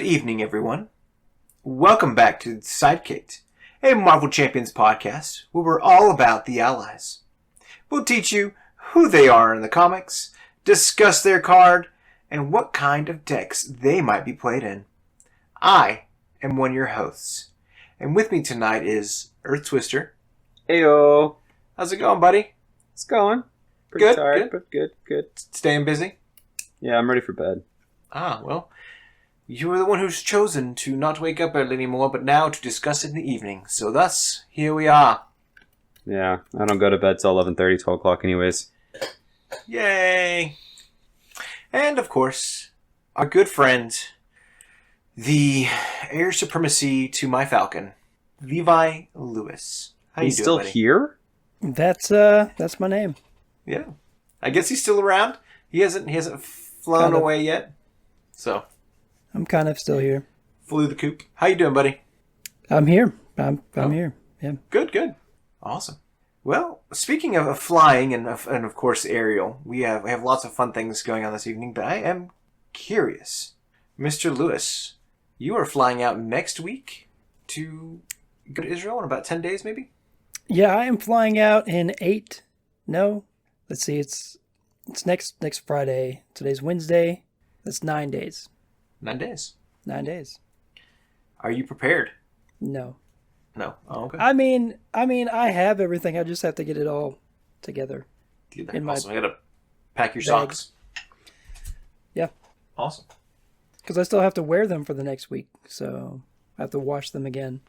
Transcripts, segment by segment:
evening, everyone. Welcome back to Sidekicked, a Marvel Champions podcast where we're all about the allies. We'll teach you who they are in the comics, discuss their card, and what kind of decks they might be played in. I am one of your hosts, and with me tonight is Earth Twister. Heyo. How's it going, buddy? It's going. Pretty Good, tired, good. but good. Staying busy? Yeah, I'm ready for bed. Ah, well, you are the one who's chosen to not wake up early anymore, but now to discuss it in the evening. So thus, here we are. Yeah, I don't go to bed till 11:30, 12 o'clock anyways. Yay! And, of course, our good friend, the heir supremacy to my falcon, Levi Lewis. How He's you doing, still buddy? here? That's my name. Yeah. I guess he's still around. He hasn't flown Kind of. away yet. So, I'm kind of still here. flew the coop. How you doing, buddy? I'm here. I'm Oh. here. Yeah. Good. Awesome. Well, speaking of flying and of course aerial, we have lots of fun things going on this evening. But I am curious, Mr. Lewis, you are flying out next week to go to Israel in about 10 days, maybe. Yeah, I am flying out in 8. No, let's see. It's next Friday. Today's Wednesday. That's 9 days. 9 days. 9 days. Are you prepared? No. No. Oh, okay. I mean, I have everything. I just have to get it all together. in my Awesome. I gotta pack your bag. socks. Yeah. Awesome. Because I still have to wear them for the next week, so I have to wash them again,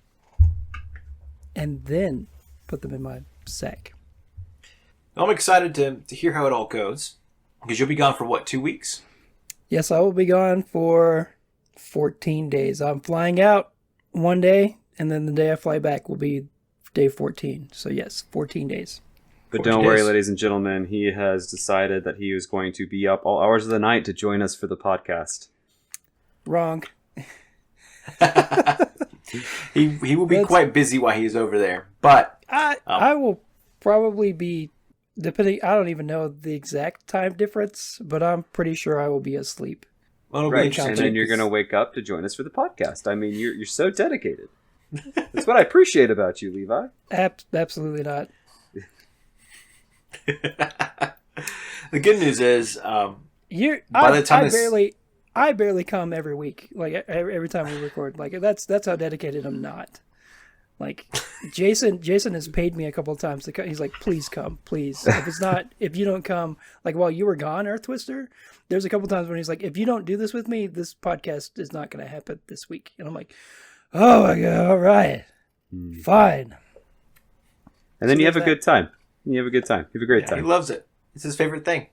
and then put them in my sack. I'm excited to hear how it all goes because you'll be gone for what, 2 weeks? Yes, I will be gone for 14 days. I'm flying out one day, and then the day I fly back will be day 14. So yes, 14 days. But 14 don't worry, days. ladies and gentlemen. He has decided that he is going to be up all hours of the night to join us for the podcast. Wrong. He will be That's- quite busy while he's over there, but I will probably be, depending, I don't even know the exact time difference, but I'm pretty sure I will be asleep. well, it'll be Right, interesting. and then you're going to wake up to join us for the podcast. I mean, you're so dedicated. That's what I appreciate about you, Levi. Absolutely not. The good news is, You, By the time I barely come every week. Like every time we record, like that's how dedicated I'm not. Like Jason has paid me a couple of times to come. He's like, please come, please. If you don't come, like while you were gone, Earth Twister, there's a couple of times when he's like, if you don't do this with me, this podcast is not going to happen this week. And I'm like, oh my god, all right, fine. And then So you have a there's good time. You have a good time. You have a great yeah, he time. loves it. It's his favorite thing.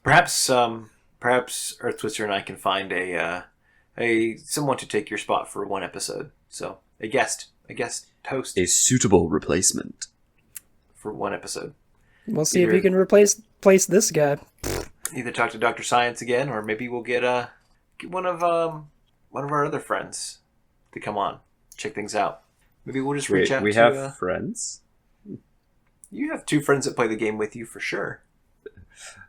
Perhaps Earth Twister and I can find a someone to take your spot for one episode. So a guest host A suitable replacement. for one episode. We'll see Either- if you can replace this guy. Either talk to Dr. Science again, or maybe we'll get one of our other friends to come on, check things out. Maybe we'll just reach Wait, out we to. have friends? You have 2 friends that play the game with you for sure.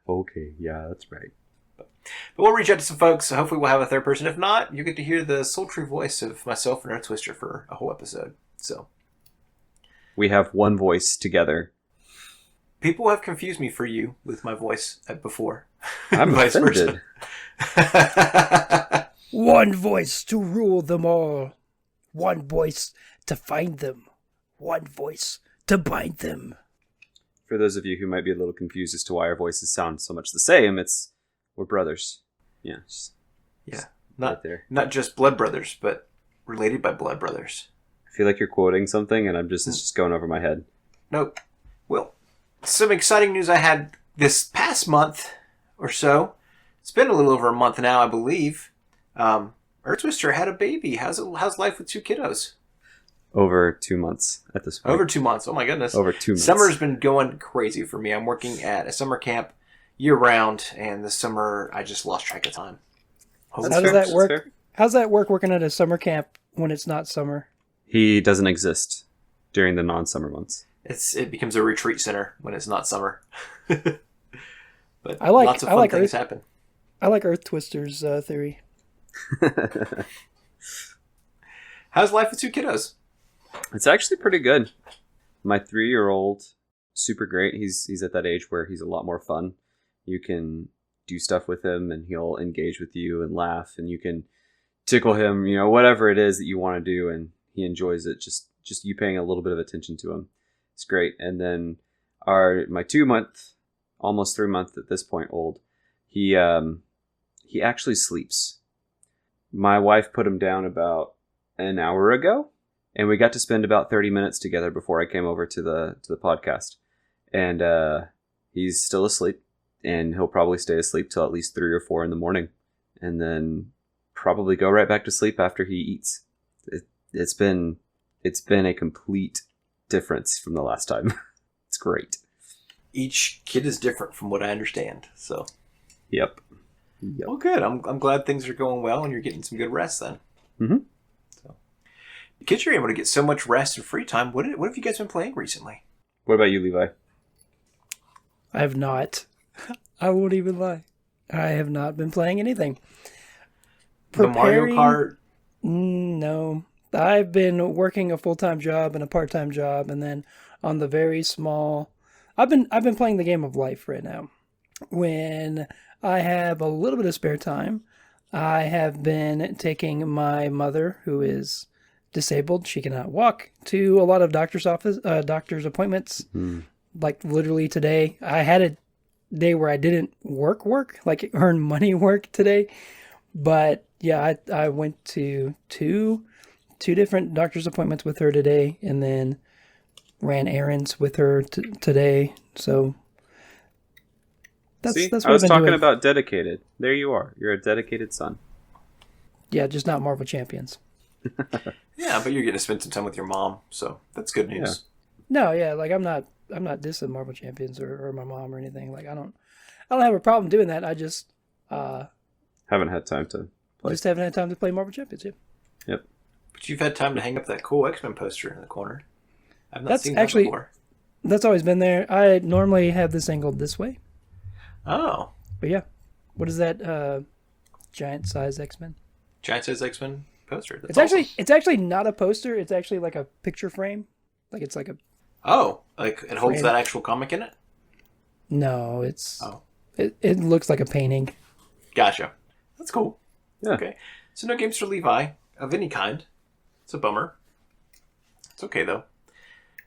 Okay, yeah, that's right. But we'll reach out to some folks. So hopefully we'll have a third person. If not, you get to hear the sultry voice of myself and Earth Twister for a whole episode. So We have one voice together. people have confused me for you with my voice before. I'm Vice offended. versa. One voice to rule them all. One voice to find them. One voice to bind them. For those of you who might be a little confused as to why our voices sound so much the same, we're brothers. Yeah, just Yeah, right there. not just blood brothers, but related by blood brothers. I feel like you're quoting something, and it's just going over my head. Nope. Well, some exciting news I had this past month or so. It's been a little over a month now, I believe. Earth Twister had a baby. How's life with 2 kiddos? Over 2 months at this point. Over 2 months. Oh my goodness. Over 2 months. Summer's been going crazy for me. I'm working at a summer camp year round, and this summer I just lost track of time. How That's does fair, that that's work? fair. How's that work working at a summer camp when it's not summer? He doesn't exist during the non-summer months. It becomes a retreat center when it's not summer. But I like lots of fun things Earth. happen. I like Earth Twister's theory. How's life with 2 kiddos? It's actually pretty good. My 3-year-old, super great. He's at that age where he's a lot more fun. You can do stuff with him and he'll engage with you and laugh, and you can tickle him, whatever it is that you want to do, and he enjoys it. Just you paying a little bit of attention to him. It's great. And then my 2-month, almost 3-month at this point old, he actually sleeps. My wife put him down about an hour ago, and we got to spend about 30 minutes together before I came over to the podcast. And he's still asleep, and he'll probably stay asleep till at least 3 or 4 in the morning, and then probably go right back to sleep after he eats. It's been a complete difference from the last time. It's great. Each kid is different from what I understand. So, Yep. well, good. I'm glad things are going well and you're getting some good rest then. Mm-hmm. So, the kids are able to get so much rest and free time. What have you guys been playing recently? What about you, Levi? I have not. I won't even lie. I have not been playing anything. The Mario Kart? No. I've been working a full-time job and a part-time job, and then on the very small... I've been playing the game of life right now. When I have a little bit of spare time, I have been taking my mother, who is disabled, she cannot walk, to a lot of doctor's appointments. Like literally today, I had a day where I didn't work, like earn money work today. But yeah, I went to two different doctor's appointments with her today, and then ran errands with her today. So that's what I was I've been talking doing. about dedicated. There you are. You're a dedicated son. Yeah, just not Marvel Champions. Yeah, but you're getting to spend some time with your mom, so that's good news. No, yeah, like I'm not dissing Marvel Champions or my mom or anything. Like I don't have a problem doing that. I just Haven't had time to play. just haven't had time to play Marvel Champions. Yeah. Yep. But you've had time to hang up that cool X-Men poster in the corner. I've not That's seen that actually- before. That's always been there. I normally have this angled this way. Oh, But yeah. What is that giant size X-Men? Giant Size X-Men poster. That's It's actually not a poster. It's actually like a picture frame. Like it's like a Oh, like it holds Frame. that actual comic in it? no. It's Oh, it looks like a painting. gotcha. That's cool. Yeah. Okay. So no games for Levi of any kind. It's a bummer. It's okay, though.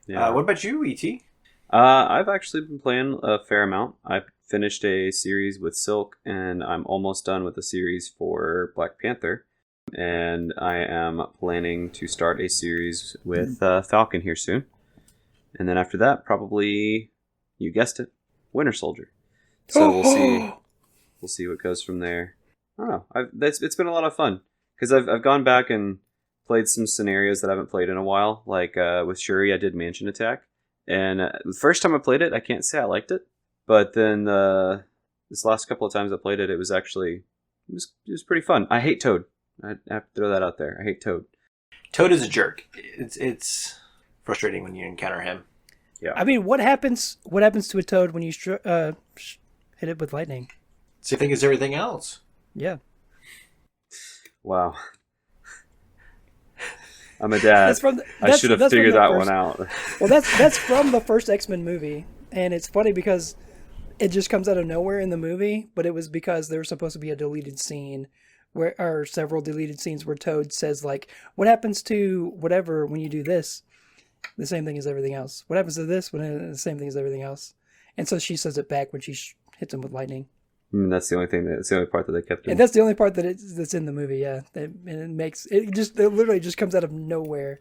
Yeah. What about you, E.T.? I've actually been playing a fair amount. I finished a series with Silk, and I'm almost done with a series for Black Panther. And I am planning to start a series with Falcon here soon. And then after that, probably, you guessed it, Winter Soldier. So we'll see. We'll see what goes from there. I don't know. It's been a lot of fun because I've gone back and played some scenarios that I haven't played in a while. Like with Shuri, I did Mansion Attack, and the first time I played it, I can't say I liked it. But then this last couple of times I played it, it was pretty fun. I hate Toad. I have to throw that out there. I hate Toad. Toad is a jerk. It's frustrating when you encounter him. Yeah. I mean, what happens to a toad when you hit it with lightning? Same thing as everything else. Yeah. Wow. I'm a dad. I should have that's from figured the that first- one out. Well, that's from the first X-Men movie, and it's funny because it just comes out of nowhere in the movie, but it was because there was supposed to be a deleted scene or several deleted scenes where Toad says, like, what happens to whatever when you do this? The same thing as everything else. What happens to this when the same thing as everything else? And so she says it back when she hits him with lightning. That's the only thing. That's the only part that they kept in. And that's the only part that's in the movie, yeah. And it literally just comes out of nowhere.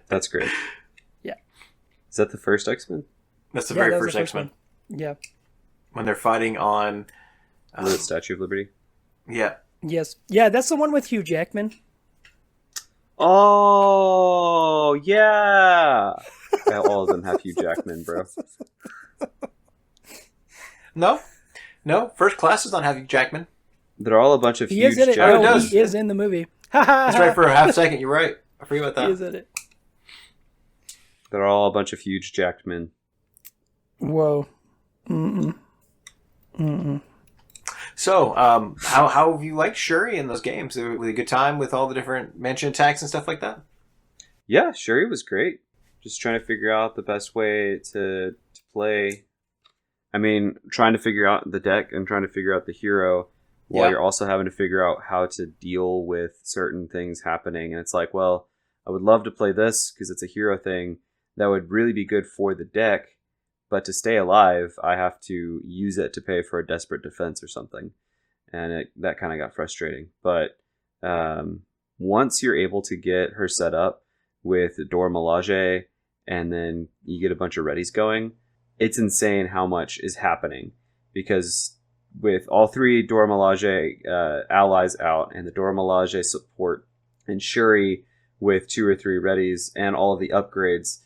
That's great. Yeah. Is that the first X-Men? That's the Yeah, very that was first the X-Men. one. Yeah. When they're fighting on... The Statue of Liberty. yeah. Yes. Yeah, that's the one with Hugh Jackman. Oh, yeah. Yeah, all of them have Hugh Jackman, bro. No. First Class does not have Hugh Jackman. They're all a bunch of He huge is in it. Jackman. it No, does. he is in the movie. That's right, for a half second. You're right. I forget about He is that. in it. They're all a bunch of huge Jackmen. Whoa. Mm-mm. Mm-mm. So, how have you liked Shuri in those games? Was it a good time with all the different mansion attacks and stuff like that? Yeah, Shuri was great. Just trying to figure out the best way to play. I mean, trying to figure out the deck and trying to figure out the hero while you're also having to figure out how to deal with certain things happening. And it's like, well, I would love to play this because it's a hero thing that would really be good for the deck. But to stay alive, I have to use it to pay for a desperate defense or something. And that kind of got frustrating. But once you're able to get her set up with Dora Milaje and then you get a bunch of readies going, it's insane how much is happening. Because with all three Dora Milaje allies out and the Dora Milaje support and Shuri with 2 or 3 readies and all of the upgrades,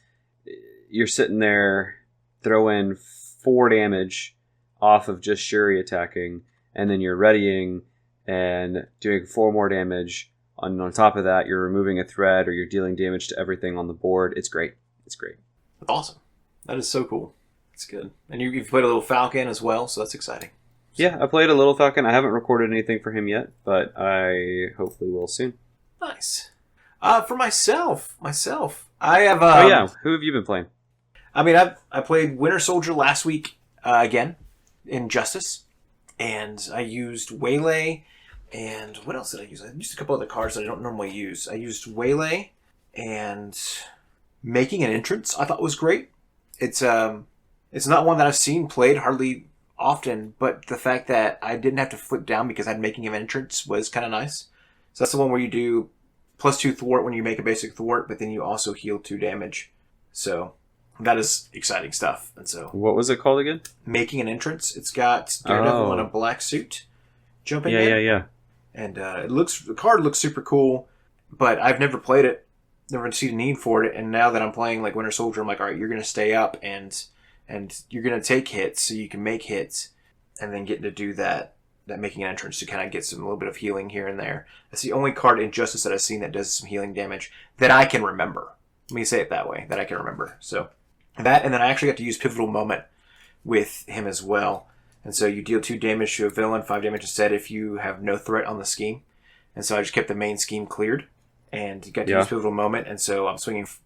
you're sitting there throwing 4 damage off of just Shuri attacking, and then you're readying and doing 4 more damage. On top of that, you're removing a threat or you're dealing damage to everything on the board. It's great. It's great. That's awesome. That is so cool. It's good. And you've played a little Falcon as well, so that's exciting. Yeah, I played a little Falcon. I haven't recorded anything for him yet, but I hopefully will soon. Nice. For myself, I have. Who have you been playing? I mean, I played Winter Soldier last week again in Justice, and I used Waylay, and what else did I use? I used a couple other cards that I don't normally use. I used Waylay and Making an Entrance. I thought was great. It's not one that I've seen played hardly often, but the fact that I didn't have to flip down because I had Making an Entrance was kind of nice. So that's the one where you do +2 thwart when you make a basic thwart, but then you also heal 2 damage. So that is exciting stuff. And so, what was it called again? Making an Entrance. It's got Daredevil in a black suit jumping in. Yeah. And the card looks super cool, but I've never played it, never seen a need for it. And now that I'm playing like Winter Soldier, I'm like, all right, you're going to stay up and you're going to take hits so you can make hits, and then get to do that Making an Entrance to kind of get a little bit of healing here and there. That's the only card in Justice that I've seen that does some healing damage that I can remember. Let me say it that way, that I can remember. So that, and then I actually got to use Pivotal Moment with him as well. And so you deal 2 damage to a villain, 5 damage instead if you have no threat on the scheme. And so I just kept the main scheme cleared and got to use Pivotal Moment. And so I'm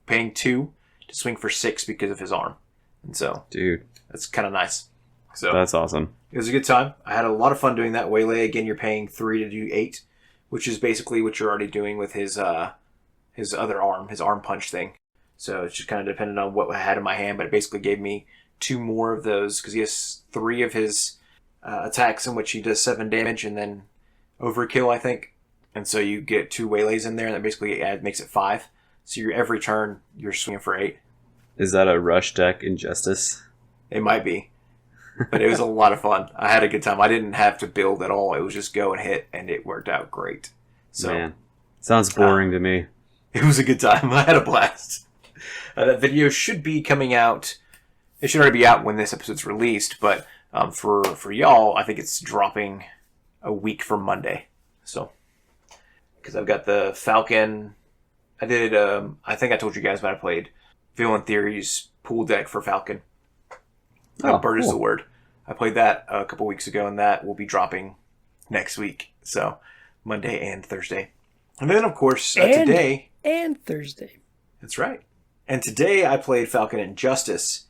paying 2 to swing for 6 because of his arm. And so, dude, that's kind of nice. So that's awesome. It was a good time. I had a lot of fun doing that. Waylay, again, you're paying 3 to do 8, which is basically what you're already doing with his other arm, his arm punch thing. So it's just kind of dependent on what I had in my hand, but it basically gave me 2 more of those because he has 3 of his attacks in which he does 7 damage and then overkill, I think. And so you get 2 Waylays in there, and that basically makes it 5. So every turn you're swinging for 8. Is that a rush deck in Justice? It might be. But it was a lot of fun. I had a good time. I didn't have to build at all. It was just go and hit, and it worked out great. So, man, sounds boring to me. It was a good time. I had a blast. That video should be coming out. It should already be out when this episode's released, but for y'all, I think it's dropping a week from Monday. So, because I've got the Falcon. I did. I think I told you guys about I played Villain Theory's pool deck for Falcon. Bird is the word. I played that a couple weeks ago, and that will be dropping next week. So, Monday and Thursday. And then, of course, today. And Thursday. That's right. And today I played Falcon and Justice.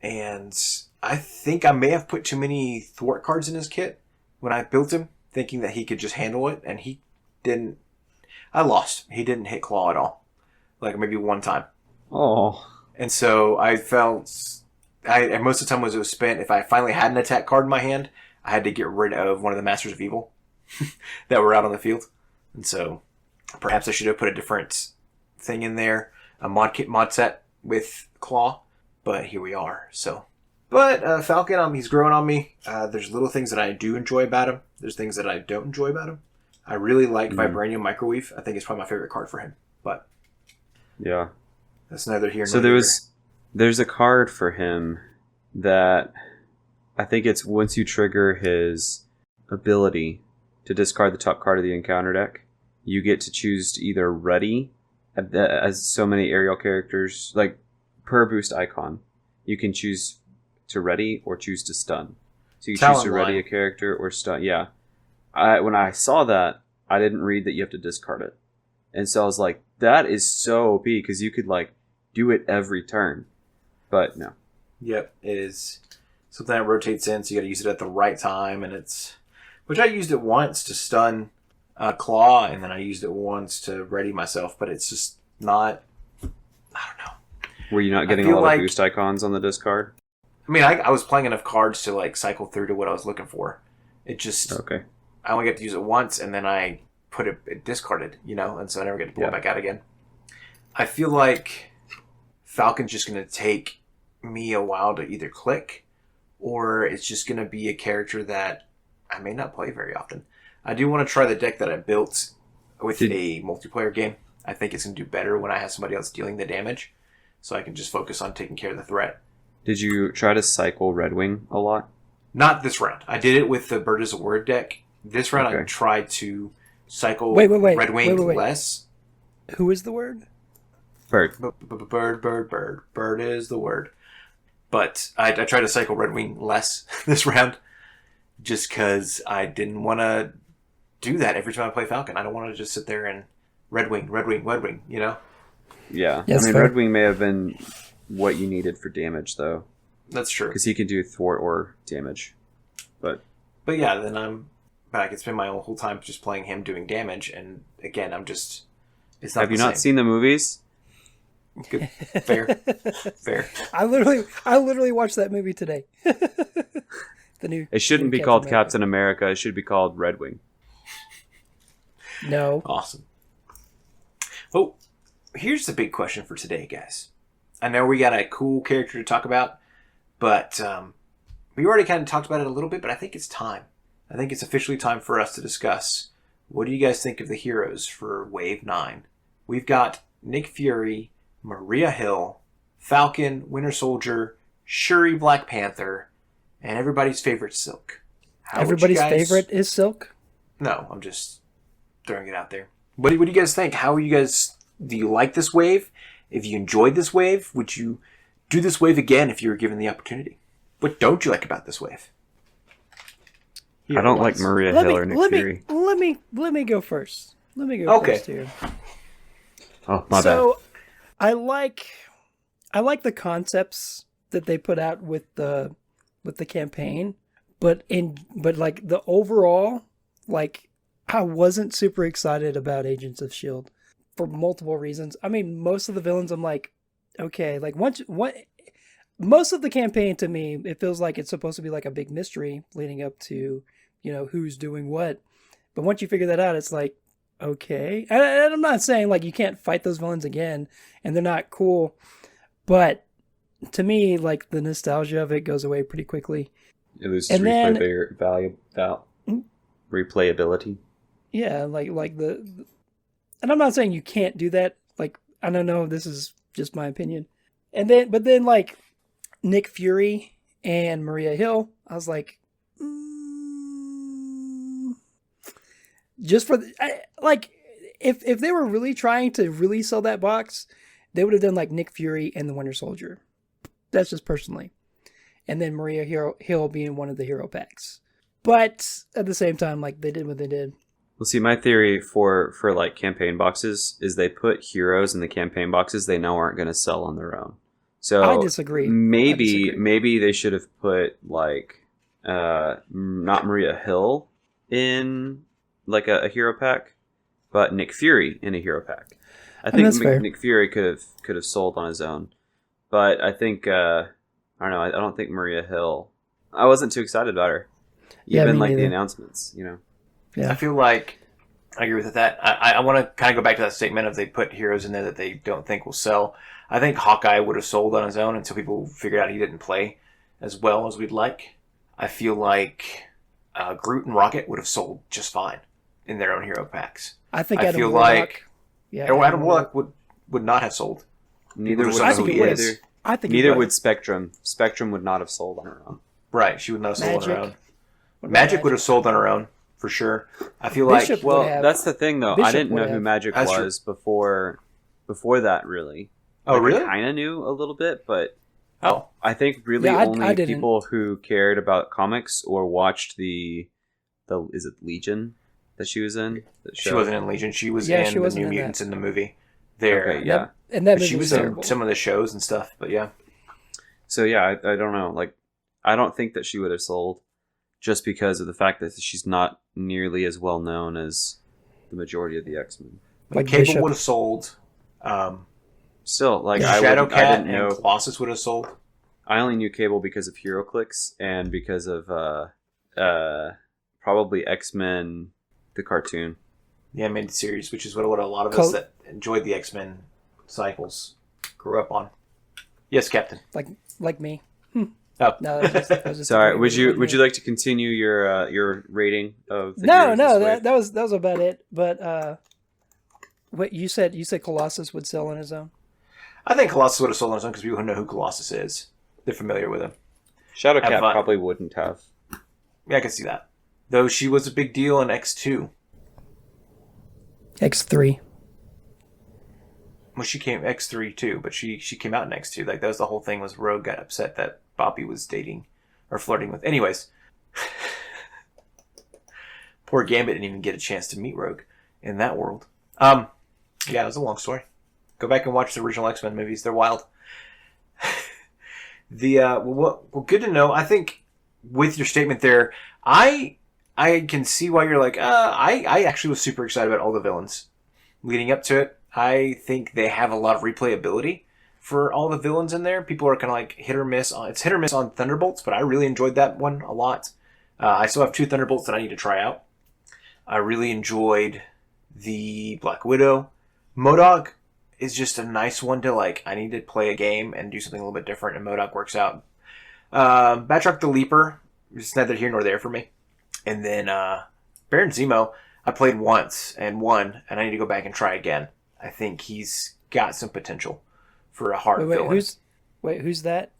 And I think I may have put too many thwart cards in his kit when I built him, thinking that he could just handle it. And he didn't. I lost. He didn't hit claw at all. Like maybe one time. Oh. And so I felt. Most of the time it was spent, if I finally had an attack card in my hand, I had to get rid of one of the Masters of Evil that were out on the field. And so perhaps I should have put a different thing in there, a mod set with Claw, but here we are. So, but Falcon, he's growing on me. There's little things that I do enjoy about him. There's things that I don't enjoy about him. I really like Vibranium Microwave. I think it's probably my favorite card for him. But yeah, that's neither here nor so there. There's a card for him that I think it's once you trigger his ability to discard the top card of the encounter deck, you get to choose to either ready, as so many aerial characters, like per boost icon, you can choose to ready or choose to stun. So you choose Talent to ready line. a character or stun. Yeah. When I saw that, I didn't read that you have to discard it. And so I was like, that is so OP because you could like do it every turn. But no. Yep, it is something that rotates in, so you got to use it at the right time, and it's which I used it once to stun Claw, and then I used it once to ready myself, but it's just not. I don't know. Were you not getting feel all like- the boost icons on the discard? I mean, I was playing enough cards to like cycle through to what I was looking for. It just Okay. I only get to use it once, and then I put it discarded, and so I never get to pull it back out again. I feel like Falcon's just going to take me a while to either click, or it's just going to be a character that I may not play very often. I do want to try the deck that I built with a multiplayer game. I think it's going to do better when I have somebody else dealing the damage, so I can just focus on taking care of the threat. Did you try to cycle Red Wing a lot? Not this round. I did it with the Bird is a Word deck. This round I Okay. tried to cycle Wait. Red Wing Wait. less. Who is the word? Bird. Bird. Bird is the word. But I tried to cycle Red Wing less this round just because I didn't want to do that every time I play Falcon. I don't want to just sit there and Red Wing, Yeah. Yes, I mean, fair. Red Wing may have been what you needed for damage, though. That's true. Because he can do thwart or damage. But But yeah, but I could spend my whole time just playing him doing damage, and again, it's not have you the not same. seen the movies? Good. Fair. I literally watched that movie today. The new. It shouldn't new be called America. Captain America. It should be called Red Wing. No. Awesome. Well, here's the big question for today, guys. I know we got a cool character to talk about, but we already kind of talked about it a little bit, but I think it's time. I think it's officially time for us to discuss. What do you guys think of the heroes for Wave 9? We've got Nick Fury, Maria Hill, Falcon, Winter Soldier, Shuri, Black Panther, and everybody's favorite Silk. How would you Everybody's guys- favorite is Silk. No, I'm just throwing it out there. What do you guys think? How are you guys? Do you like this wave? If you enjoyed this wave, would you do this wave again if you were given the opportunity? What don't you like about this wave? I don't like Maria Hill or Nick Fury. Let me go first. Let me go Okay. first here. Oh, my bad. So, I like the concepts that they put out with the campaign, but like the overall, like I wasn't super excited about Agents of Shield for multiple reasons. I mean, most of the villains, I'm like, okay, like most of the campaign to me, it feels like it's supposed to be like a big mystery leading up to, who's doing what. But once you figure that out, it's like, okay. And I'm not saying like you can't fight those villains again and they're not cool, but to me, like the nostalgia of it goes away pretty quickly. It loses and then- replayability. Yeah, like the and I'm not saying you can't do that. Like, I don't know, this is just my opinion. But then like Nick Fury and Maria Hill, I was like, just for if they were really trying to really sell that box, they would have done like Nick Fury and the Winter Soldier. That's just personally. And then Maria Hill being one of the hero packs. But at the same time, like they did what they did. Well, see, my theory for like campaign boxes is they put heroes in the campaign boxes they know aren't going to sell on their own. So I disagree. Maybe they should have put like not Maria Hill in like a hero pack, but Nick Fury in a hero pack. I think that's fair. Nick Fury could have sold on his own, but I think I don't know. I don't think Maria Hill. I wasn't too excited about her. Yeah, Even me like the neither. announcements, Yeah. I feel like I agree with that. I want to kind of go back to that statement of they put heroes in there that they don't think will sell. I think Hawkeye would have sold on his own until people figured out he didn't play as well as we'd like. I feel like Groot and Rocket would have sold just fine in their own hero packs. I think I Adam feel Warlock. like Yeah, Adam Warlock would not have sold. Neither People would, just don't know who he neither, is. I think neither he would Spectrum. Spectrum would not have sold on her own. Right, she would not have sold on her Magic. own. What about Magic would have sold on her own for sure. I feel Bishop like would Well, have. that's the thing, though. I Bishop didn't know would who have. Magic That's true. was before that, really. Oh, really? I kind of knew a little bit, but Oh, I think really Yeah, I only didn't. people who cared about comics or watched the is it Legion that she was in? That she show? wasn't in Legion. She was Yeah, in she the wasn't New in that. Mutants in the movie. There. Okay, And yeah. that But she movie's was terrible. in some of the shows and stuff. But yeah. So yeah, I don't know. Like, I don't think that she would have sold just because of the fact that she's not nearly as well known as the majority of the X-Men. Like Cable Bishop. would have sold. Still, like Yeah. I Shadowcat didn't and know. Colossus would have sold. I only knew Cable because of HeroClix and because of probably X-Men, the cartoon. The animated series, which is what a lot of us Col- that enjoyed the X-Men cycles grew up on. Yes, Captain. Like me. Oh. No, that was just Sorry, a would you great like to continue your rating of the No, heroes no, this wave? that was about it. But what you said Colossus would sell on his own. I think Colossus would have sold on his own because people who know who Colossus is, they're familiar with him. Shadowcat Have fun. probably wouldn't have. Yeah, I can see that. Though she was a big deal in X2. X3. Well, she came X3 too, but she came out in X2. Like that was the whole thing. Was Rogue got upset that Bobby was dating or flirting with. Anyways, poor Gambit didn't even get a chance to meet Rogue in that world. Yeah, it was a long story. Go back and watch the original X-Men movies. They're wild. Well, good to know. I think with your statement there, I can see why you're like, I actually was super excited about all the villains leading up to it. I think they have a lot of replayability for all the villains in there. People are kind of like hit or miss on. It's hit or miss on Thunderbolts, but I really enjoyed that one a lot. I still have 2 Thunderbolts that I need to try out. I really enjoyed the Black Widow. MODOK is just a nice one to like. I need to play a game and do something a little bit different, and MODOK works out. Batroc the Leaper is neither here nor there for me. And then Baron Zemo, I played once and won, and I need to go back and try again. I think he's got some potential for a hard villain. Who's that?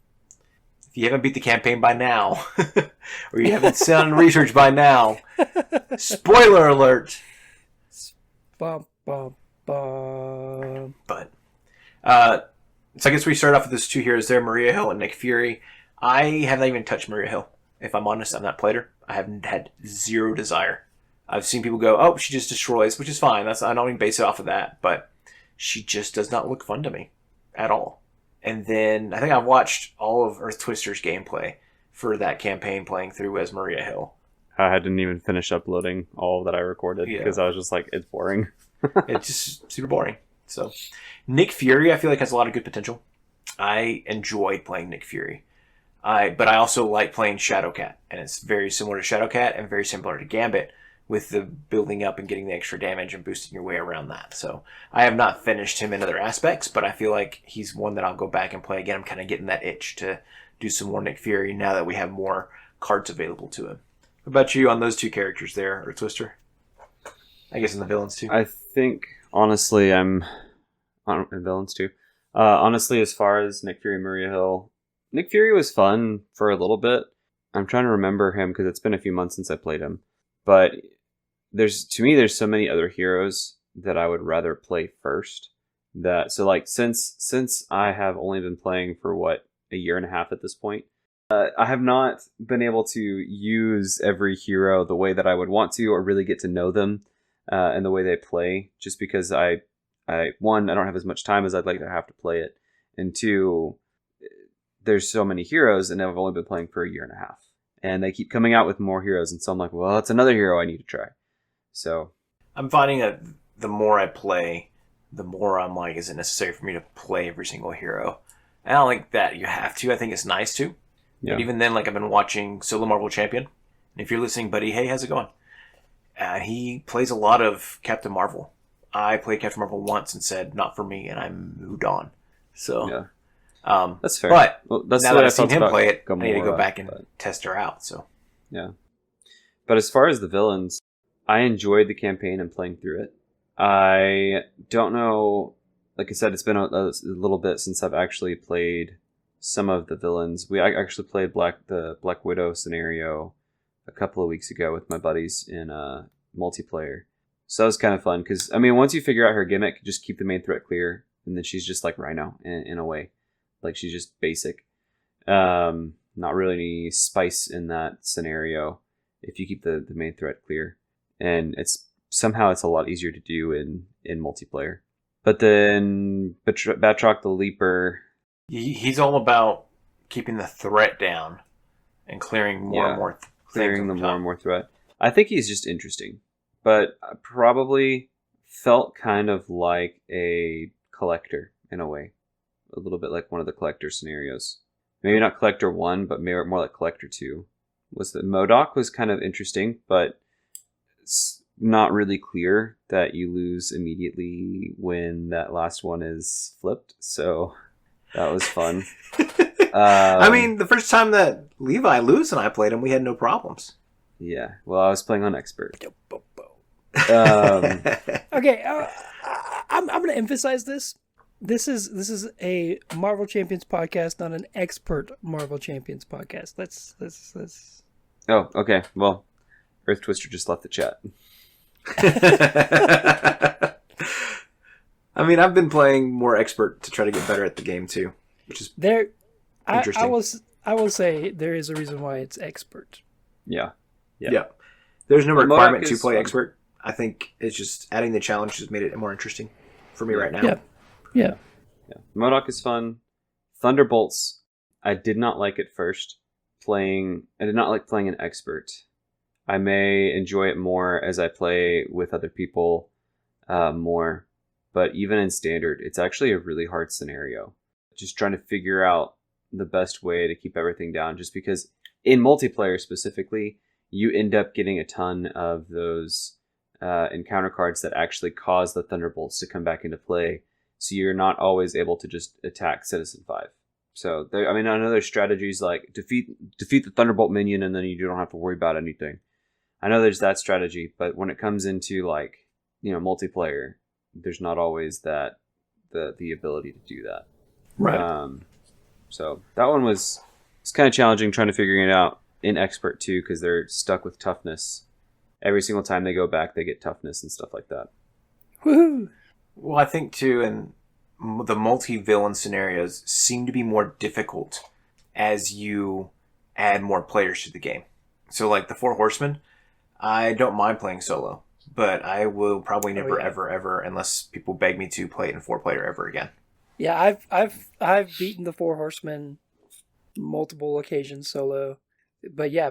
If you haven't beat the campaign by now, or you haven't done research by now, spoiler alert. Bum, bum, bum. But so I guess we start off with those 2 heroes there, Maria Hill and Nick Fury. I have not even touched Maria Hill. If I'm honest, I've not played her. I haven't had zero desire. I've seen people go, oh, she just destroys, which is fine. I don't even base it off of that. But she just does not look fun to me at all. And then I think I've watched all of Earth Twister's gameplay for that campaign playing through as Maria Hill. I didn't even finish uploading all that I recorded because I was just like, it's boring. It's just super boring. So Nick Fury, I feel like has a lot of good potential. I enjoyed playing Nick Fury. But I also like playing Shadowcat, and it's very similar to Shadowcat and very similar to Gambit with the building up and getting the extra damage and boosting your way around that. So I have not finished him in other aspects, but I feel like he's one that I'll go back and play again. I'm kind of getting that itch to do some more Nick Fury now that we have more cards available to him. What about you on those 2 characters there, or Twister? I guess in the villains too. I think, honestly, I'm on villains too. Honestly, as far as Nick Fury and Maria Hill, Nick Fury was fun for a little bit. I'm trying to remember him because it's been a few months since I played him. But there's so many other heroes that I would rather play first. So like since I have only been playing for a year and a half at this point, I have not been able to use every hero the way that I would want to, or really get to know them and the way they play. Just because I don't have as much time as I'd like to have to play it, and 2, there's so many heroes, and I've only been playing for a year and a half. And they keep coming out with more heroes, and so I'm like, well, that's another hero I need to try. So I'm finding that the more I play, the more I'm like, is it necessary for me to play every single hero? And I don't think that you have to. I think it's nice to. yeah. But even then, like I've been watching Solo Marvel Champion. And if you're listening, buddy, hey, how's it going? He plays a lot of Captain Marvel. I played Captain Marvel once and said, not for me, and I moved on. So Yeah. That's fair. But that's now what that I I've seen felt him about play it, I Gamora, need to go back and but- test her out. So Yeah. But as far as the villains, I enjoyed the campaign and playing through it. I don't know, like I said, it's been a little bit since I've actually played some of the villains. I actually played the Black Widow scenario a couple of weeks ago with my buddies in multiplayer. So that was kind of fun because, I mean, once you figure out her gimmick, just keep the main threat clear, and then she's just like Rhino in a way. Like, she's just basic. Not really any spice in that scenario if you keep the main threat clear. And it's a lot easier to do in multiplayer. But then Batroc the Leaper, He's all about keeping the threat down and clearing more and more clearing the more and more threat. I think he's just interesting, but probably felt kind of like a collector in a way, a little bit like one of the collector scenarios. Maybe not collector 1, but maybe more like collector 2. Was that MODOK was kind of interesting, but it's not really clear that you lose immediately when that last one is flipped. So that was fun. I mean, the first time that Levi, Lewis, and I played him, we had no problems. Yeah, well, I was playing on expert. Okay, I'm going to emphasize this. This is a Marvel Champions podcast, not an expert Marvel Champions podcast. Let's. Oh, okay. Well, Earth Twister just left the chat. I mean, I've been playing more expert to try to get better at the game too, which is interesting. I will say there is a reason why it's expert. Yeah. There's no requirement MODOK to play fun. expert. I think it's just adding the challenge has made it more interesting for me right now. Yeah. MODOK is fun. Thunderbolts, I did not like at first. I did not like playing an expert. I may enjoy it more as I play with other people more. But even in standard, it's actually a really hard scenario. Just trying to figure out the best way to keep everything down. Just because in multiplayer specifically, you end up getting a ton of those encounter cards that actually cause the Thunderbolts to come back into play. So you're not always able to just attack Citizen 5. So, I know there's strategies like defeat the Thunderbolt minion and then you don't have to worry about anything. I know there's that strategy, but when it comes into multiplayer, there's not always that the ability to do that. Right. So that one was kind of challenging trying to figure it out in expert too, because they're stuck with toughness. Every single time they go back, they get toughness and stuff like that. Woohoo! Well, I think too, and the multi-villain scenarios seem to be more difficult as you add more players to the game. So like the Four Horsemen, I don't mind playing solo, but I will probably never, ever, unless people beg me to play it in 4-player ever again. Yeah, I've beaten the Four Horsemen multiple occasions solo, but yeah,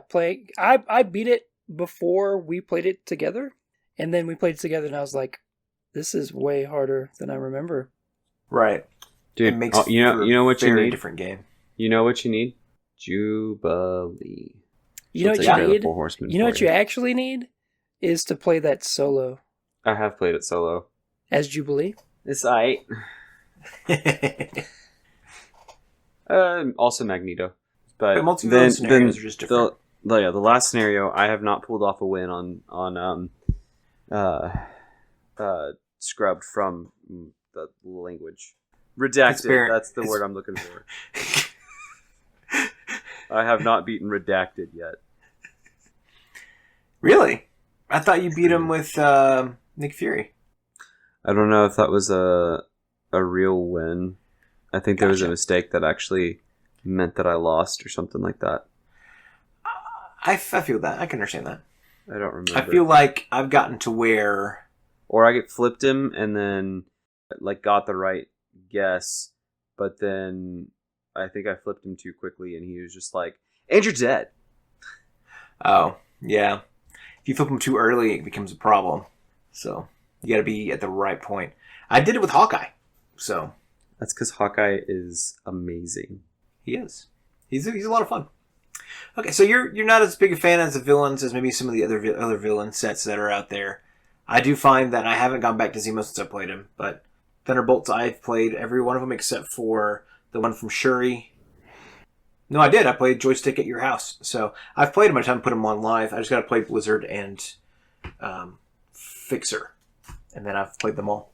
I beat it before we played it together, and then we played it together, and I was like, this is way harder than I remember. Right, dude. It makes you know what you need? Different game. You know what you need? Jubilee. You know what you need? You know what you actually need is to play that solo. I have played it solo as Jubilee. It's aight. Also Magneto, but multi-villain scenarios are just different. The last scenario, I have not pulled off a win on scrubbed from the language. Redacted. That's the word I'm looking for. I have not beaten Redacted yet. Really? I thought you beat him with Nick Fury. I don't know if that was a real win. I think there was a mistake that actually meant that I lost or something like that. I feel that. I can understand that. I don't remember. I feel like I've gotten to where... Or I get flipped him and then got the right guess, but then I think I flipped him too quickly and he was just like, and you're dead. Oh, yeah. If you flip him too early, it becomes a problem. So you got to be at the right point. I did it with Hawkeye. So that's because Hawkeye is amazing. He is. He's a lot of fun. Okay, so you're not as big a fan as the villains as maybe some of the other villain sets that are out there. I do find that I haven't gone back to Zemo since I played him, but Thunderbolts, I've played every one of them except for the one from Shuri. No, I did. I played Joystick at Your House. So I've played them by the time I put them on live. I just got to play Blizzard and Fixer. And then I've played them all.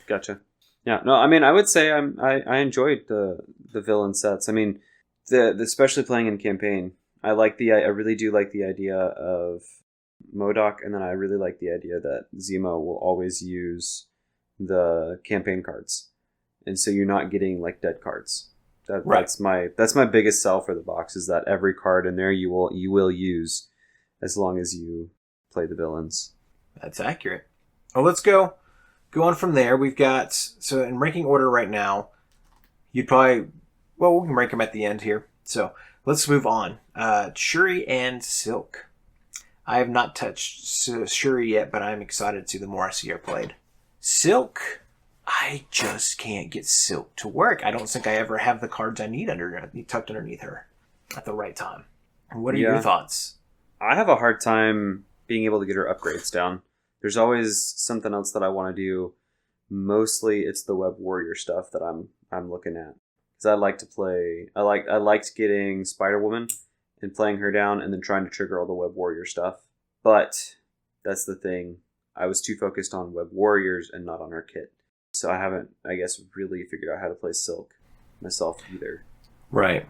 Gotcha. Yeah, no, I mean, I would say I enjoyed the villain sets. I mean, especially playing in campaign. I really do like the idea of MODOK, and then I really like the idea that Zemo will always use the campaign cards, and so you're not getting dead cards. Right. That's my biggest sell for the box, is that every card in there you will use as long as you play the villains. That's accurate. Well, let's go on from there. We've got, so in ranking order right now, you'd probably, well, we can rank them at the end here. So let's move on. Shuri and Silk. I have not touched Shuri yet, but I'm excited to see the more I see her played. Silk, I just can't get Silk to work. I don't think I ever have the cards I need tucked underneath her at the right time. What are your thoughts? I have a hard time being able to get her upgrades down. There's always something else that I want to do. Mostly it's the Web Warrior stuff that I'm looking at. Because I like to play, I liked getting Spider-Woman and playing her down and then trying to trigger all the Web Warrior stuff. But that's the thing. I was too focused on Web Warriors and not on her kit. So I haven't, I guess, really figured out how to play Silk myself either. Right.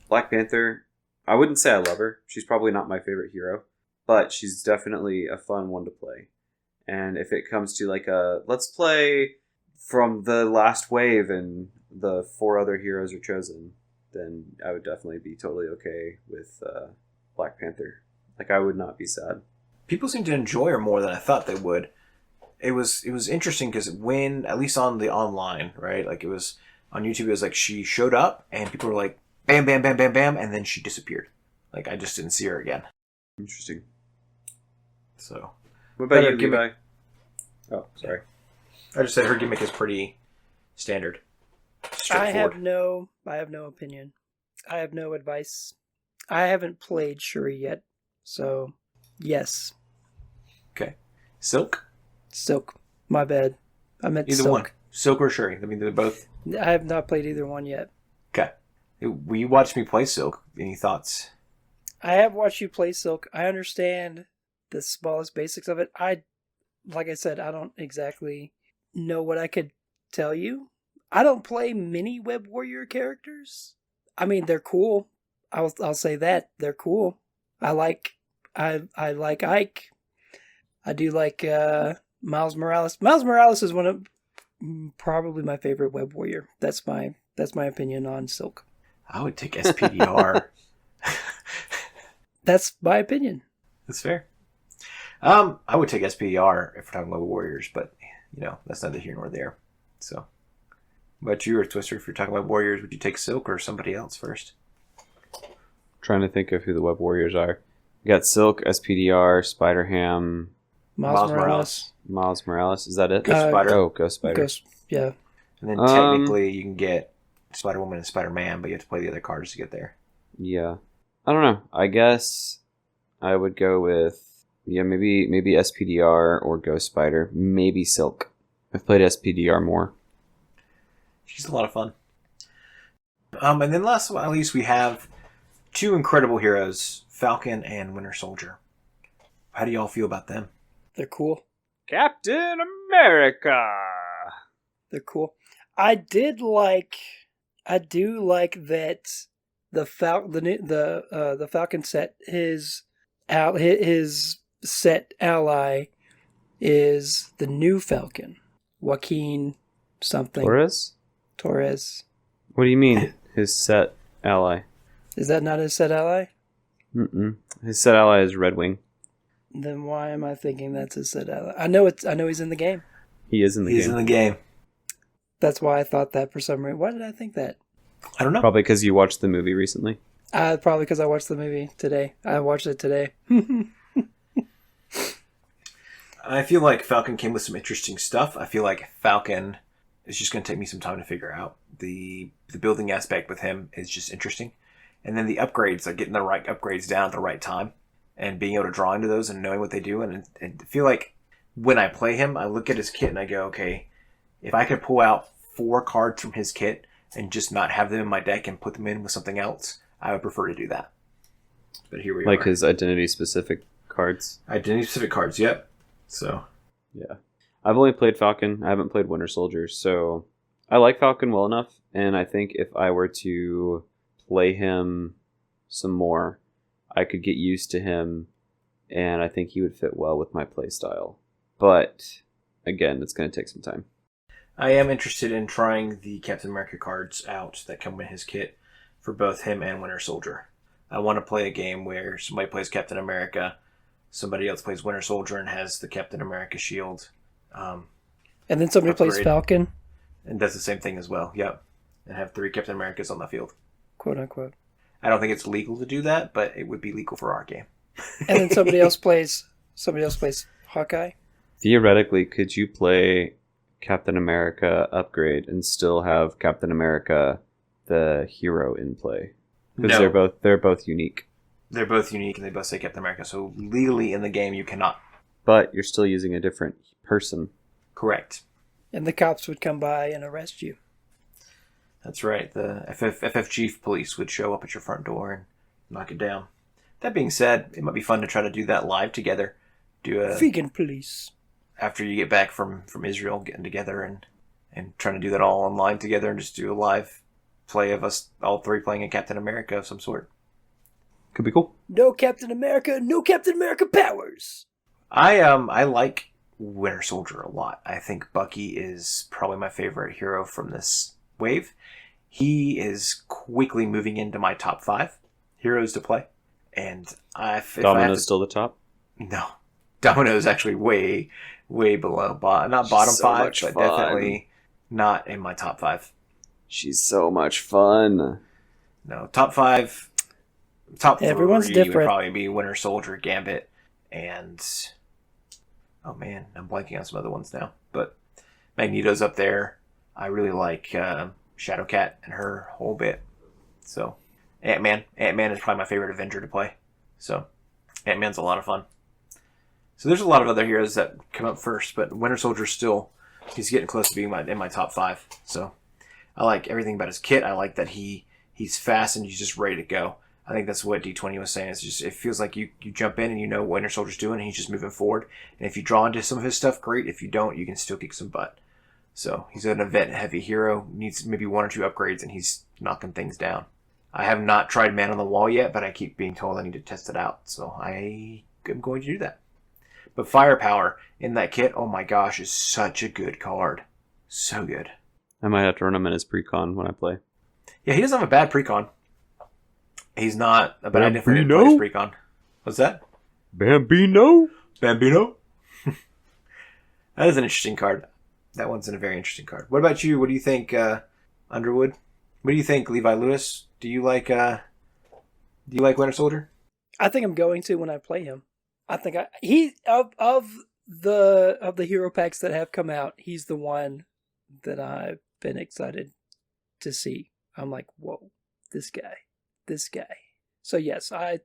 Black Panther, I wouldn't say I love her. She's probably not my favorite hero. But she's definitely a fun one to play. And if it comes to like let's play from the last wave and the 4 other heroes are chosen, then I would definitely be totally okay with Black Panther. Like, I would not be sad. People seem to enjoy her more than I thought they would. It was interesting because when, at least on the online, right? Like, it was on YouTube, it was like she showed up and people were like, bam, bam, bam, bam, bam, and then she disappeared. Like, I just didn't see her again. Interesting. So, what about you, Levi? Oh, sorry. I just said her gimmick is pretty standard. I have no opinion. I have no advice. I haven't played Shuri yet, so yes. Okay. Silk? Silk. My bad. I meant either Silk. One. Silk or Shuri. I mean, they're both. I have not played either one yet. Okay. Will you watch me play Silk? Any thoughts? I have watched you play Silk. I understand the smallest basics of it. Like I said, I don't exactly know what I could tell you. I don't play many Web Warrior characters. I mean, they're cool. I'll say that they're cool. I like Ike. I do like Miles Morales. Miles Morales is one of probably my favorite Web Warrior. That's my opinion on Silk. I would take SPDR. That's my opinion. That's fair. I would take SPDR if we're talking Web Warriors, but that's neither here nor there. So, but you or Twister, if you're talking Web Warriors, would you take Silk or somebody else first? Trying to think of who the Web Warriors are. We got Silk, SPDR, Spider-Ham, Miles Morales. Miles Morales. Is that it? Ghost Spider. Oh, Ghost Spider. Yeah. And then technically you can get Spider-Woman and Spider-Man, but you have to play the other cards to get there. Yeah. I don't know. I guess I would go with maybe SPDR or Ghost Spider. Maybe Silk. I've played SPDR more. She's a lot of fun. And then last but not least, we have 2 incredible heroes, Falcon and Winter Soldier. How do y'all feel about them? They're cool. Captain America. They're cool. I do like that the Falcon set, his set ally is the new Falcon, Joaquin something. Torres. What do you mean, his set ally? Is that not his set ally? Mm-mm. His set ally is Red Wing. Then why am I thinking that's his set ally? I know he's in the game. He is in the game. He's in the game. That's why I thought that for some reason. Why did I think that? I don't know. Probably because you watched the movie recently. Probably because I watched the movie today. I watched it today. I feel like Falcon came with some interesting stuff. I feel like Falcon is just going to take me some time to figure out. The building aspect with him is just interesting. And then the upgrades, like getting the right upgrades down at the right time and being able to draw into those and knowing what they do. And I feel like when I play him, I look at his kit and I go, okay, if I could pull out 4 cards from his kit and just not have them in my deck and put them in with something else, I would prefer to do that. But here we are. Like his identity-specific cards. Identity-specific cards, yep. So, yeah. I've only played Falcon. I haven't played Winter Soldier, so I like Falcon well enough, and I think if I were to play him some more, I could get used to him, and I think he would fit well with my playstyle. But, again, it's going to take some time. I am interested in trying the Captain America cards out that come in his kit for both him and Winter Soldier. I want to play a game where somebody plays Captain America, somebody else plays Winter Soldier and has the Captain America shield. And then somebody plays Falcon. And does the same thing as well, yep. And have 3 Captain Americas on the field. Quote unquote. I don't think it's legal to do that, but it would be legal for our game. And then somebody else plays Hawkeye. Theoretically, could you play Captain America upgrade and still have Captain America the hero in play? Because they're both unique. They're both unique and they both say Captain America, so legally in the game you cannot. But you're still using a different person. Correct. And the cops would come by and arrest you. That's right. The FFG police would show up at your front door and knock it down. That being said, it might be fun to try to do that live together. Vegan police. After you get back from Israel, getting together and trying to do that all online together and just do a live play of us all 3 playing a Captain America of some sort. Could be cool. No Captain America powers. I like Winter Soldier a lot. I think Bucky is probably my favorite hero from this wave. He is quickly moving into my top 5 heroes to play. And Domino's still the top? No. Domino's actually way below. Not bottom 5, but fun. Definitely not in my top 5. She's so much fun. No, top 5. Top Everyone's 3 different. would probably be Winter Soldier, Gambit, and... Oh man, I'm blanking on some other ones now. But Magneto's up there. I really like Shadowcat and her whole bit. So, Ant-Man. Ant-Man is probably my favorite Avenger to play. So, Ant-Man's a lot of fun. So there's a lot of other heroes that come up first, but Winter Soldier still, he's getting close to being in my top 5. So, I like everything about his kit. I like that he's fast and he's just ready to go. I think that's what D20 was saying. It's just, it feels like you jump in and you know what Winter Soldier's doing and he's just moving forward. And if you draw into some of his stuff, great. If you don't, you can still kick some butt. So he's an event-heavy hero. Needs maybe 1 or 2 upgrades and he's knocking things down. I have not tried Man on the Wall yet, but I keep being told I need to test it out. So I am going to do that. But Firepower in that kit, oh my gosh, is such a good card. So good. I might have to run him in his precon when I play. Yeah, he doesn't have a bad precon. He's not a bad different precon. What's that? Bambino? That is an interesting card. That one's a very interesting card. What about you? What do you think, Underwood? What do you think, Levi Lewis? Do you like Winter Soldier? I think I'm going to when I play him. I think of the hero packs that have come out, he's the one that I've been excited to see. I'm like, whoa, this guy. So yes, I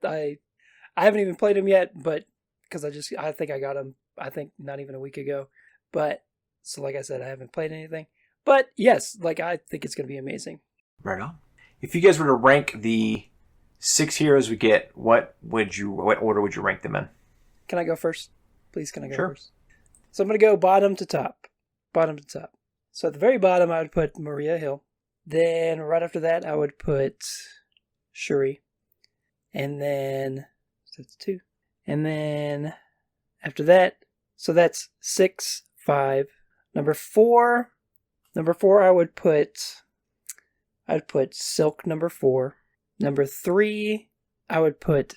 haven't even played him yet, but because I think I got him, I think not even a week ago. But so like I said, I haven't played anything. But yes, like I think it's going to be amazing. Right on. If you guys were to rank the 6 heroes we get, what order would you rank them in? Can I go first? Please, can I go Sure. first? So I'm going to go bottom to top. So at the very bottom, I would put Maria Hill. Then right after that, I would put Shuri. And then, so that's 2. And then after that, so that's 6, 5. Number 4, I'd put Silk number 4. Number 3, I would put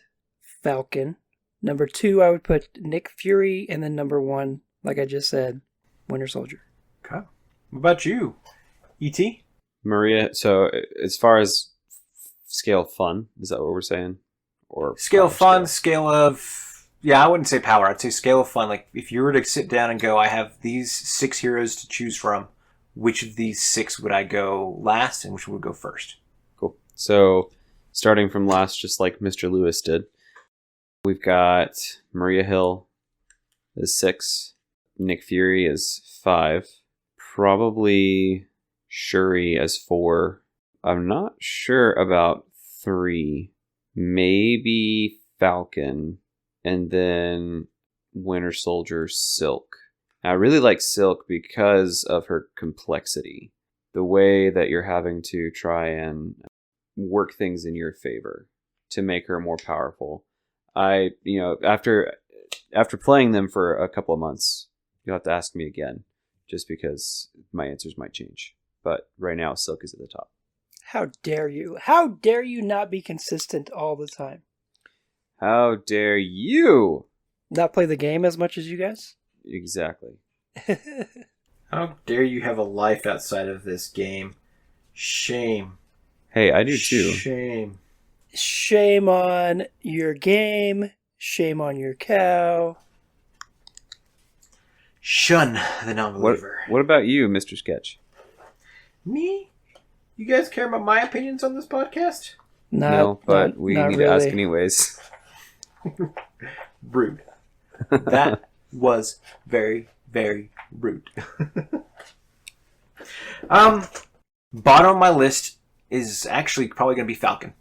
Falcon. Number 2, I would put Nick Fury. And then number 1, like I just said, Winter Soldier. Okay. What about you, E.T.? Maria, so as far as scale of fun, is that what we're saying? Or scale of fun, scale of... Yeah, I wouldn't say power. I'd say scale of fun. Like, if you were to sit down and go, I have these 6 heroes to choose from, which of these 6 would I go last and which would go first? Cool. So, starting from last, just like Mr. Lewis did, we've got Maria Hill as 6, Nick Fury as 5, probably Shuri as 4. I'm not sure about 3. Maybe Falcon, and then Winter Soldier, Silk. I really like Silk because of her complexity. The way that you're having to try and work things in your favor to make her more powerful. After playing them for a couple of months, you'll have to ask me again. just because my answers might change. But right now, Silk is at the top. How dare you? How dare you not be consistent all the time? How dare you? Not play the game as much as you guys? Exactly. How dare you have a life outside of this game? Shame. Hey, I do too. Shame. Shame on your game. Shame on your cow. Shun the non-believer. What about you, Mr. Sketch? Me? You guys care about my opinions on this podcast? No, but we need to ask anyways. Rude. That was very, very rude. Bottom of my list is actually probably going to be Falcon.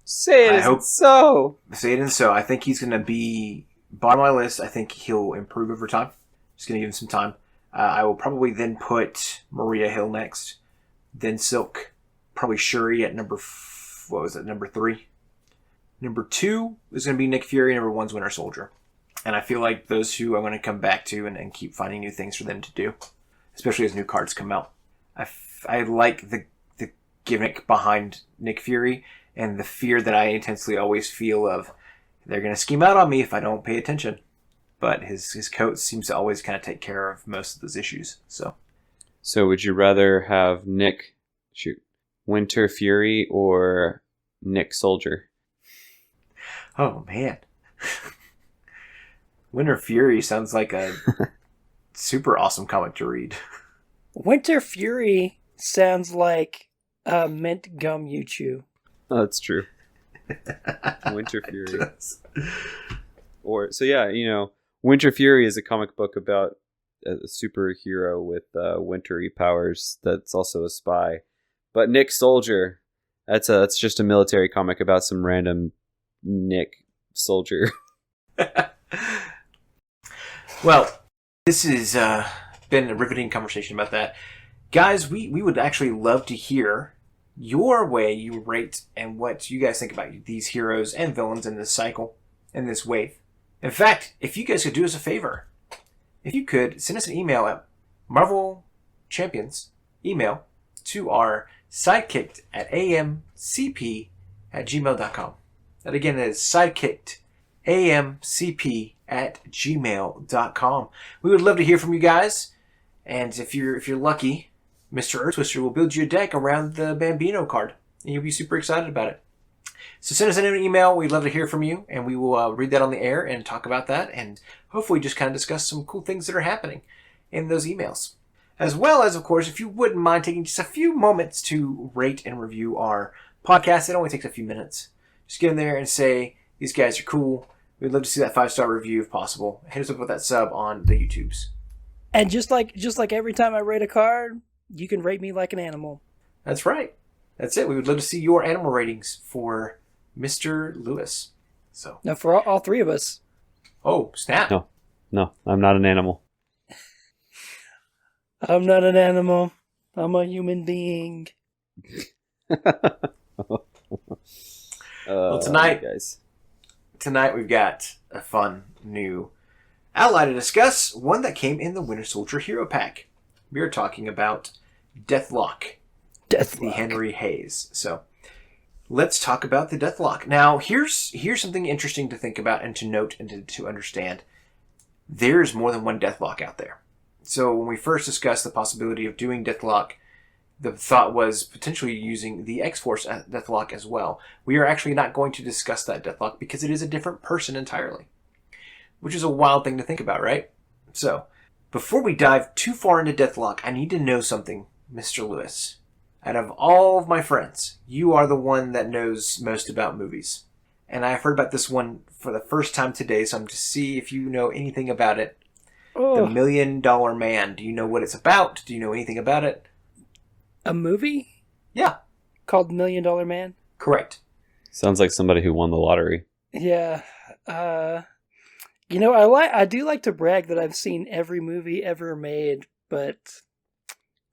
Say it isn't so. Say it isn't so. I think he's going to be bottom of my list. I think he'll improve over time. Just going to give him some time. I will probably then put Maria Hill next. Then Silk. Probably Shuri at number 3. Number 2 is going to be Nick Fury. Number 1's Winter Soldier. And I feel like those two I'm going to come back to and keep finding new things for them to do. Especially as new cards come out. I like the gimmick behind Nick Fury and the fear that I intensely always feel of they're going to scheme out on me if I don't pay attention. But his coat seems to always kind of take care of most of those issues. So would you rather have Winter Fury or Nick Soldier? Oh, man. Winter Fury sounds like a super awesome comic to read. Winter Fury sounds like mint gum you chew. Oh, that's true. Winter Fury. Winter Fury is a comic book about a superhero with wintry powers that's also a spy. But Nick Soldier, that's just a military comic about some random Nick Soldier. Well, this has been a riveting conversation about that. Guys, we would actually love to hear your way you rate and what you guys think about these heroes and villains in this cycle, in this wave. In fact, if you guys could do us a favor, if you could send us an email at Marvel Champions email to our sidekicked at amcp@gmail.com. That again is sidekicked amcp@gmail.com. We would love to hear from you guys, and if you're lucky, Mr. Earth-Twister will build you a deck around the Bambino card, and you'll be super excited about it. So send us an email. We'd love to hear from you, and we will read that on the air and talk about that, and hopefully just kind of discuss some cool things that are happening in those emails. As well as, of course, if you wouldn't mind taking just a few moments to rate and review our podcast. It only takes a few minutes. Just get in there and say, these guys are cool. We'd love to see that 5-star review if possible. Hit us up with that sub on the YouTubes. And just like every time I rate a card, you can rate me like an animal. That's right. That's it. We would love to see your animal ratings for Mr. Lewis. So now for all three of us. Oh, snap. No, I'm not an animal. I'm not an animal. I'm a human being. Well, tonight we've got a fun new ally to discuss, one that came in the Winter Soldier Hero Pack. We are talking about Deathlok. The Henry Hayes. So let's talk about the Deathlok. Now, here's something interesting to think about and to note and to understand. There's more than one Deathlok out there. So when we first discussed the possibility of doing Deathlok, the thought was potentially using the X-Force Deathlok as well. We are actually not going to discuss that Deathlok because it is a different person entirely, which is a wild thing to think about, right? So before we dive too far into Deathlok, I need to know something, Mr. Lewis. Out of all of my friends, you are the one that knows most about movies. And I've heard about this one for the first time today, so I'm to see if you know anything about it. Oh. The $1 Million Man. Do you know what it's about? Do you know anything about it? A movie? Yeah. Called $1 Million Man? Correct. Sounds like somebody who won the lottery. Yeah. I do like to brag that I've seen every movie ever made, but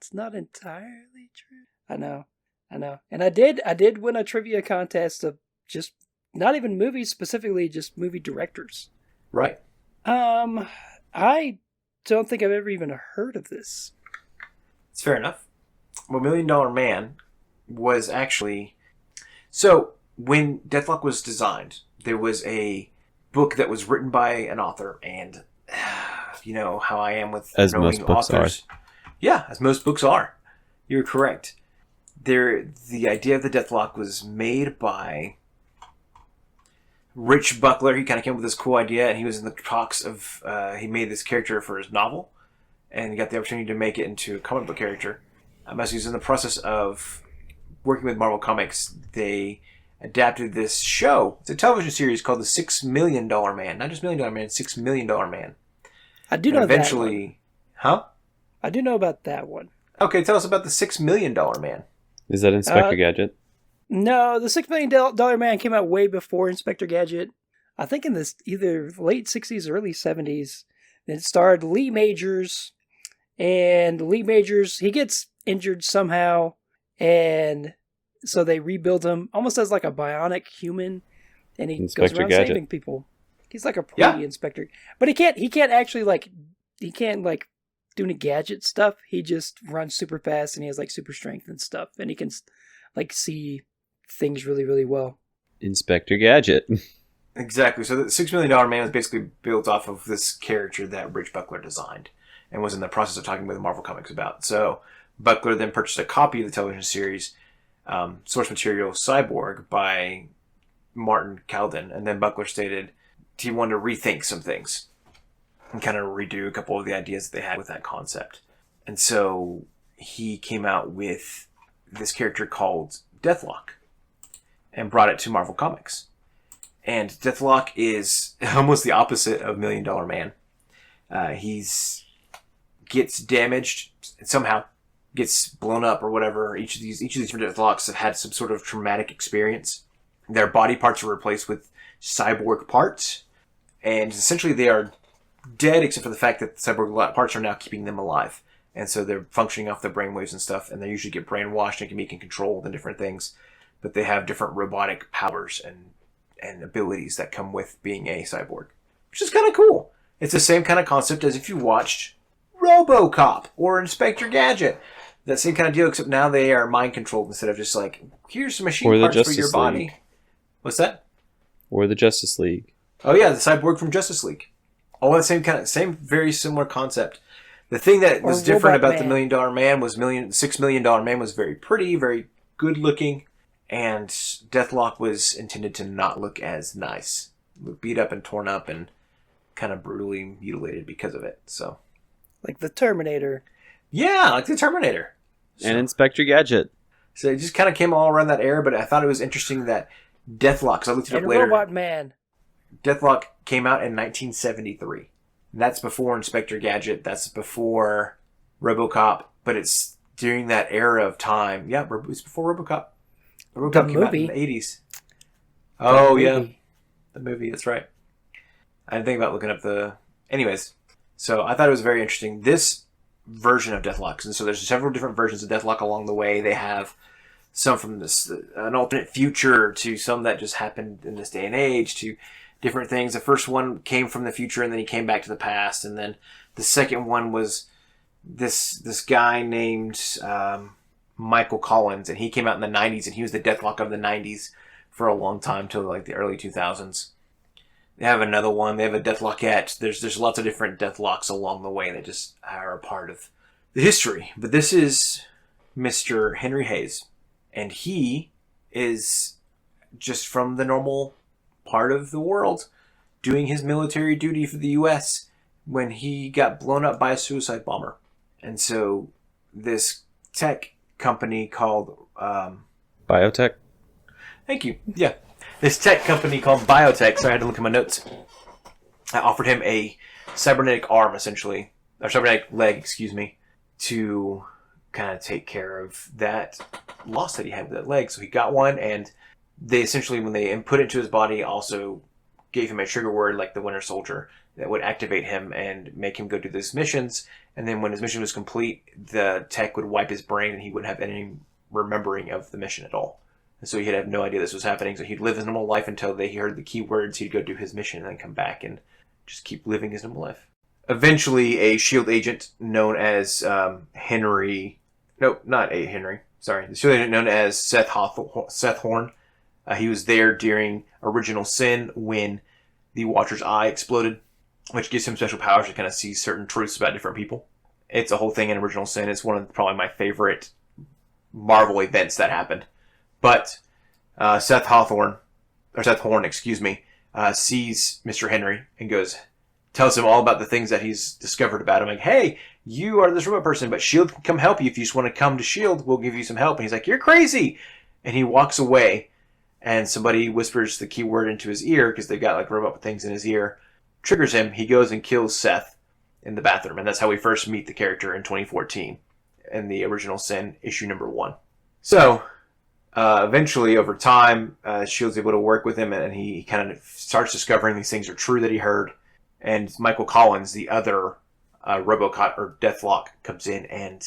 it's not entirely true. I know. And I did win a trivia contest of just not even movies specifically, just movie directors. Right. I don't think I've ever even heard of this. It's fair enough. Well, $1 Million Man was actually... So, when Deathlok was designed, there was a book that was written by an author, and you know how I am with as knowing most books authors. Yeah, as most books are. You're correct. The idea of the Deathlok was made by Rich Buckler. He kind of came up with this cool idea, and he was in the talks of... he made this character for his novel, and he got the opportunity to make it into a comic book character. As he was in the process of working with Marvel Comics, they adapted this show. It's a television series called The $6 Million Man. Not just $1 Million Man, $6 Million Man. I do know eventually, that one. Huh? I do know about that one. Okay, tell us about the $6 Million Man. Is that Inspector Gadget? No, the $6 Million Man came out way before Inspector Gadget. I think in this either late 60s or early 70s. It starred Lee Majors. And Lee Majors, he gets injured somehow. And so they rebuild him almost as like a bionic human. And he Inspector goes around Gadget. saving people. He's like a pre-inspector. But he can't actually do any gadget stuff. He just runs super fast and he has like super strength and stuff. And he can like see things really, really well. Inspector Gadget. Exactly. So the $6 Million Man was basically built off of this character that Rich Buckler designed and was in the process of talking with Marvel Comics about. So Buckler then purchased a copy of the television series source material Cyborg by Martin Calden. And then Buckler stated he wanted to rethink some things and kind of redo a couple of the ideas that they had with that concept. And so he came out with this character called Deathlok and brought it to Marvel Comics. And Deathlok is almost the opposite of $1 Million Man. He's gets damaged somehow, gets blown up or whatever. Each of these different Deathloks have had some sort of traumatic experience. Their body parts are replaced with cyborg parts, and essentially they are dead except for the fact that the cyborg parts are now keeping them alive. And so they're functioning off their brainwaves and stuff, and they usually get brainwashed and can be controlled and different things. But they have different robotic powers and abilities that come with being a cyborg, which is kind of cool. It's the same kind of concept as if you watched RoboCop or Inspector Gadget. That same kind of deal, except now they are mind controlled instead of just like, here's some machine parts for your body. League. What's that? Or the Justice League. Oh yeah, the cyborg from Justice League. All that same very similar concept. The thing that was different about the $1 Million Man was $6 Million Man was very pretty, very good looking, and Deathlok was intended to not look as nice. Look beat up and torn up and kind of brutally mutilated because of it. So, like the Terminator. Yeah, like the Terminator. And Inspector Gadget. So it just kind of came all around that era, but I thought it was interesting that Deathlok, because I looked it up later. Robot Man. Deathlok came out in 1973. That's before Inspector Gadget. That's before RoboCop. But it's during that era of time. Yeah, it's before RoboCop. RoboCop came out in the 80s. Oh, yeah. The movie, that's right. I didn't think about looking up the... Anyways, so I thought it was very interesting. This version of Deathlok, and so there's several different versions of Deathlok along the way. They have some from an alternate future to some that just happened in this day and age to different things. The first one came from the future and then he came back to the past. And then the second one was this guy named Michael Collins, and he came out in the 90s, and he was the Deathlok of the 90s for a long time till like the early 2000s. They have another one. They have a Deathlokette. There's lots of different Deathloks along the way that just are a part of the history. But this is Mr. Henry Hayes, and he is just from the normal part of the world doing his military duty for the U.S. when he got blown up by a suicide bomber. And so this tech company called... Biotech? Thank you. Yeah. This tech company called Biotech, so I had to look at my notes. I offered him a cybernetic arm, essentially. Or cybernetic leg, excuse me. To kind of take care of that loss that he had with that leg. So he got one, and they essentially, when they put it into his body, also gave him a trigger word like the Winter Soldier that would activate him and make him go do these missions. And then when his mission was complete, the tech would wipe his brain and he wouldn't have any remembering of the mission at all. And so he'd have no idea this was happening. So he'd live his normal life until he heard the keywords. He'd go do his mission and then come back and just keep living his normal life. Eventually, a SHIELD agent known as Henry... No, not a Henry. Sorry. The SHIELD agent known as Seth Horn. He was there during Original Sin when the Watcher's eye exploded, which gives him special powers to kind of see certain truths about different people. It's a whole thing in Original Sin. It's one of probably my favorite Marvel events that happened. But Seth Horn, sees Mr. Henry and tells him all about the things that he's discovered about him. Like, hey, you are this robot person, but S.H.I.E.L.D. can come help you. If you just want to come to S.H.I.E.L.D., we'll give you some help. And he's like, you're crazy! And he walks away, and somebody whispers the keyword into his ear, because they've got like robot things in his ear, triggers him. He goes and kills Seth in the bathroom. And that's how we first meet the character in 2014 in the Original Sin, issue number 1. So, eventually, over time, S.H.I.E.L.D's able to work with him, and he kind of starts discovering these things are true that he heard. And Michael Collins, the other Robocop or Deathlok, comes in and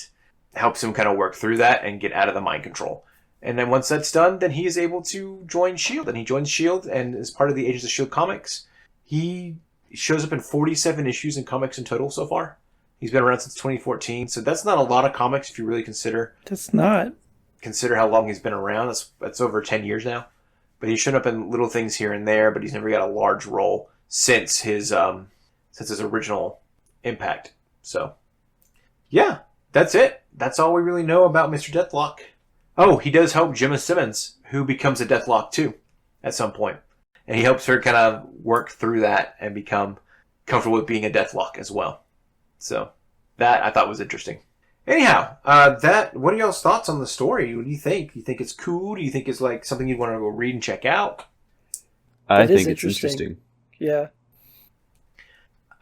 helps him kind of work through that and get out of the mind control. And then once that's done, then he is able to join S.H.I.E.L.D. And he joins S.H.I.E.L.D. and is part of the Agents of S.H.I.E.L.D. comics. He shows up in 47 issues in comics in total so far. He's been around since 2014, so that's not a lot of comics if you really consider how long he's been around. That's over 10 years now. But he's shown up in little things here and there, but he's never got a large role since his original impact. So, yeah, that's it. That's all we really know about Mr. Deathlok. Oh, he does help Gemma Simmons, who becomes a Deathlok too, at some point. And he helps her kind of work through that and become comfortable with being a Deathlok as well. So, that I thought was interesting. Anyhow, what are y'all's thoughts on the story? What do you think? Do you think it's cool? Do you think it's like something you'd want to go read and check out? I think it's interesting. Yeah.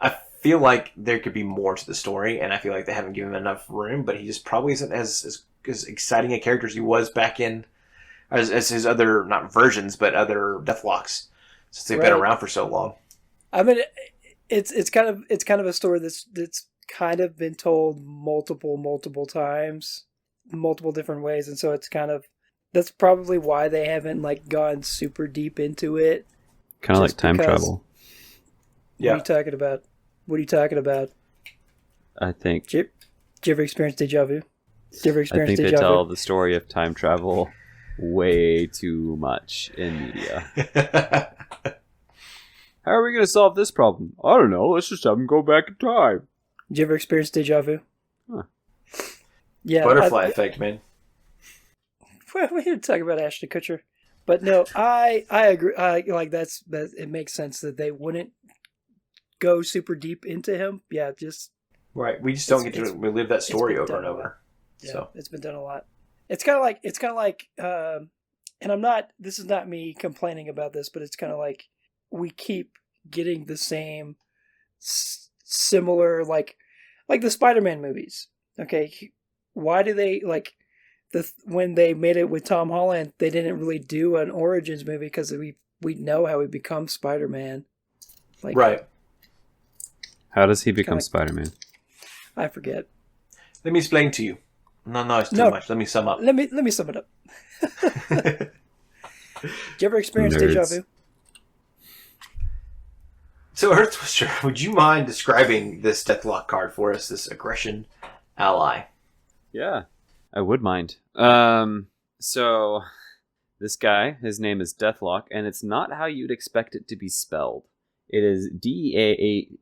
I feel like there could be more to the story, and I feel like they haven't given him enough room, but he just probably isn't as exciting a character as he was back in, as his other, not versions, but other Deathloks, since they've been around for so long. I mean, it's kind of a story that's kind of been told multiple times, multiple different ways, and so that's probably why they haven't like gone super deep into it. Kind of like time travel. Yeah. What are you talking about? I think. Did you ever experience deja vu? I think they tell the story of time travel way too much in media. How are we going to solve this problem? I don't know. Let's just have them go back in time. Did you ever experience deja vu? Huh. Yeah. Butterfly effect, man. We're here to talk about Ashton Kutcher. But no, I agree. That it makes sense that they wouldn't go super deep into him. Yeah, just right. We just don't get to relive that story over and over. Yeah, so it's been done a lot. It's kind of like, and this is not me complaining about this, but it's kind of like we keep getting the same similar like the Spider-Man movies. Okay, why do they like? When they made it with Tom Holland, they didn't really do an origins movie because we know how he becomes Spider-Man. Like, right. How does he become Spider-Man? I forget. Let me explain to you. No, it's too much. Let me sum up. Let me sum it up. Did you ever experience deja vu? So, Earth Twister, would you mind describing this Deathlok card for us, this aggression ally? Yeah, I would mind. So, this guy, his name is Deathlok, and it's not how you'd expect it to be spelled. It is Deathlok.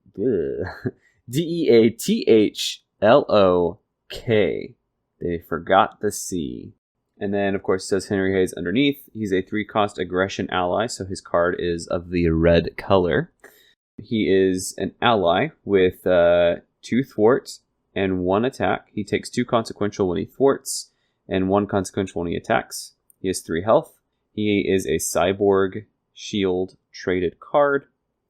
They forgot the C. And then, of course, it says Henry Hayes underneath. He's a 3-cost aggression ally, so his card is of the red color. He is an ally with 2 thwarts and 1 attack. He takes 2 consequential when he thwarts and 1 consequential when he attacks. He has 3 health. He is a cyborg shield traded card.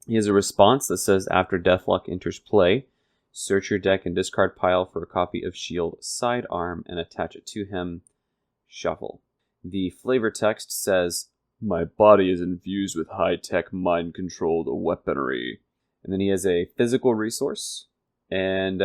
He has a response that says after Deathlok enters play, search your deck and discard pile for a copy of Shield Sidearm and attach it to him. Shuffle. The flavor text says, my body is infused with high-tech mind-controlled weaponry. And then he has a physical resource. And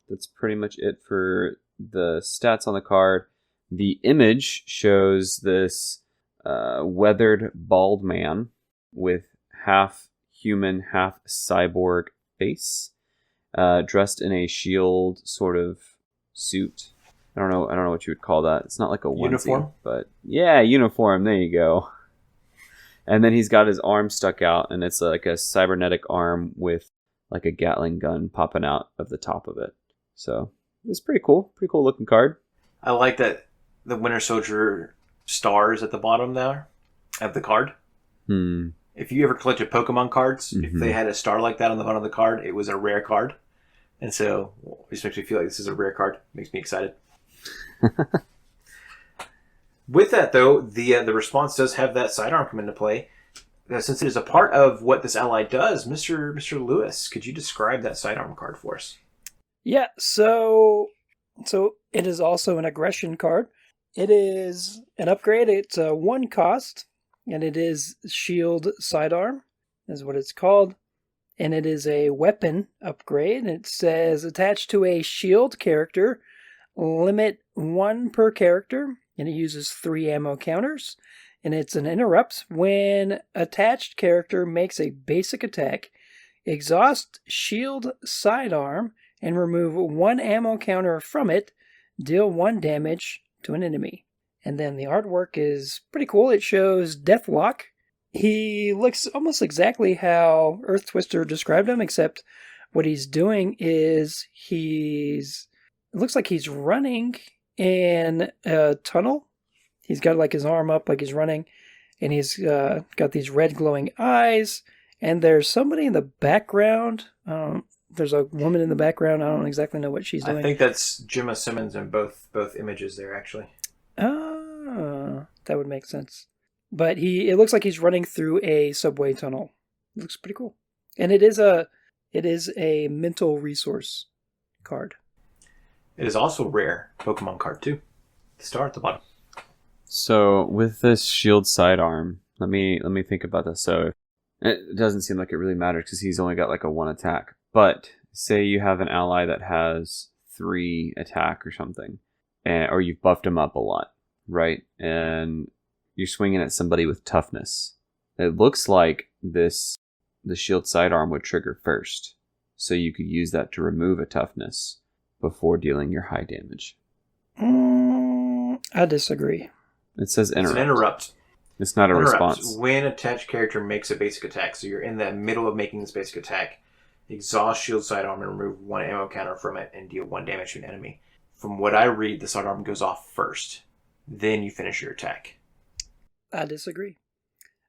that's pretty much it for the stats on the card. The image shows this weathered bald man with half human, half cyborg face. dressed in a shield sort of suit. I don't know what you would call that. It's not like a onesie, Uniform? but yeah, uniform. There you go. And then he's got his arm stuck out, and it's like a cybernetic arm with like a Gatling gun popping out of the top of it. So it's pretty cool. Pretty cool looking card. I like that the Winter Soldier stars at the bottom there of the card. If you ever collected Pokemon cards, if they had a star like that on the bottom of the card, it was a rare card. And so it just makes me feel like this is a rare card. Makes me excited. With that, though, the response does have that sidearm come into play. Since it is a part of what this ally does, Mr. Lewis, could you describe that sidearm card for us? Yeah, so it is also an aggression card. It is an upgrade. It's a 1 cost, and it is Shield Sidearm, is what it's called. And it is a weapon upgrade. It says attached to a shield character, limit 1 per character, and it uses 3 ammo counters. And it's an interrupt. When attached character makes a basic attack, exhaust shield sidearm and remove 1 ammo counter from it, deal 1 damage to an enemy. And then the artwork is pretty cool. It shows Deathlok. He looks almost exactly how Earth Twister described him, except what he's doing is it looks like he's running in a tunnel. He's got like his arm up like he's running, and he's got these red glowing eyes, and there's somebody in the background. There's a woman in the background. I don't exactly know what she's doing. I think that's Gemma Simmons in both images there, actually. That would make sense. But it looks like he's running through a subway tunnel. It looks pretty cool. And it is a mental resource card. It is also a rare Pokemon card too. The star at the bottom. So with this shield sidearm, let me think about this. So it doesn't seem like it really matters because he's only got like a 1 attack. But say you have an ally that has 3 attack or something, or you've buffed him up a lot, right? And you're swinging at somebody with toughness. It looks like the shield sidearm would trigger first, so you could use that to remove a toughness before dealing your high damage. I disagree. It says interrupt. It's an interrupt. It's not a Interrupt. response. When attached character makes a basic attack, so you're in the middle of making this basic attack, exhaust shield sidearm and remove 1 ammo counter from it and deal 1 damage to an enemy. From what I read, the sidearm goes off first. Then you finish your attack. I disagree.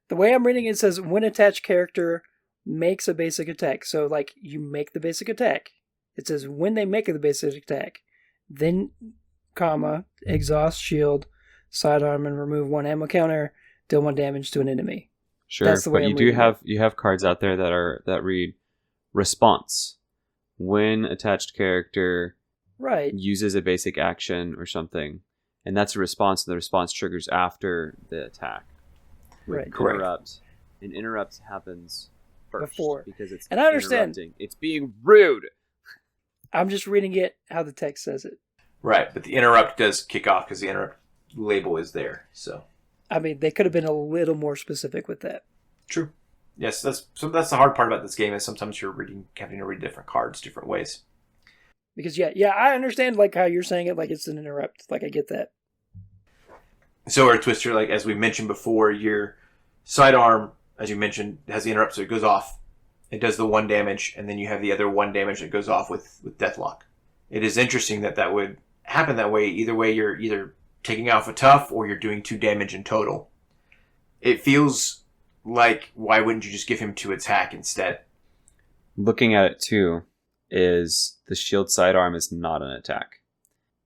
The way I'm reading it says when attached character makes a basic attack. So like you make the basic attack. It says when they make the basic attack, then comma, exhaust shield, sidearm and remove 1 ammo counter, deal 1 damage to an enemy. Sure, That's the way but you have cards out there that read response. When attached character uses a basic action or something, and that's a response, and the response triggers after the attack. With interrupt. An interrupt happens first before, because it's and I understand it's being rude. I'm just reading it how the text says it. Right, but the interrupt does kick off because the interrupt label is there. So, I mean, they could have been a little more specific with that. True. Yes, that's the hard part about this game is sometimes you're having to read different cards different ways. Because yeah, I understand like how you're saying it, like it's an interrupt. Like I get that. So, Earth Twister, like as we mentioned before, your sidearm, as you mentioned, has the interrupt, so it goes off. It does the 1 damage, and then you have the other 1 damage that goes off with Deathlok. It is interesting that would happen that way. Either way, you're either taking off a tough or you're doing 2 damage in total. It feels like, why wouldn't you just give him 2 attack instead? Looking at it too, is the shield sidearm is not an attack.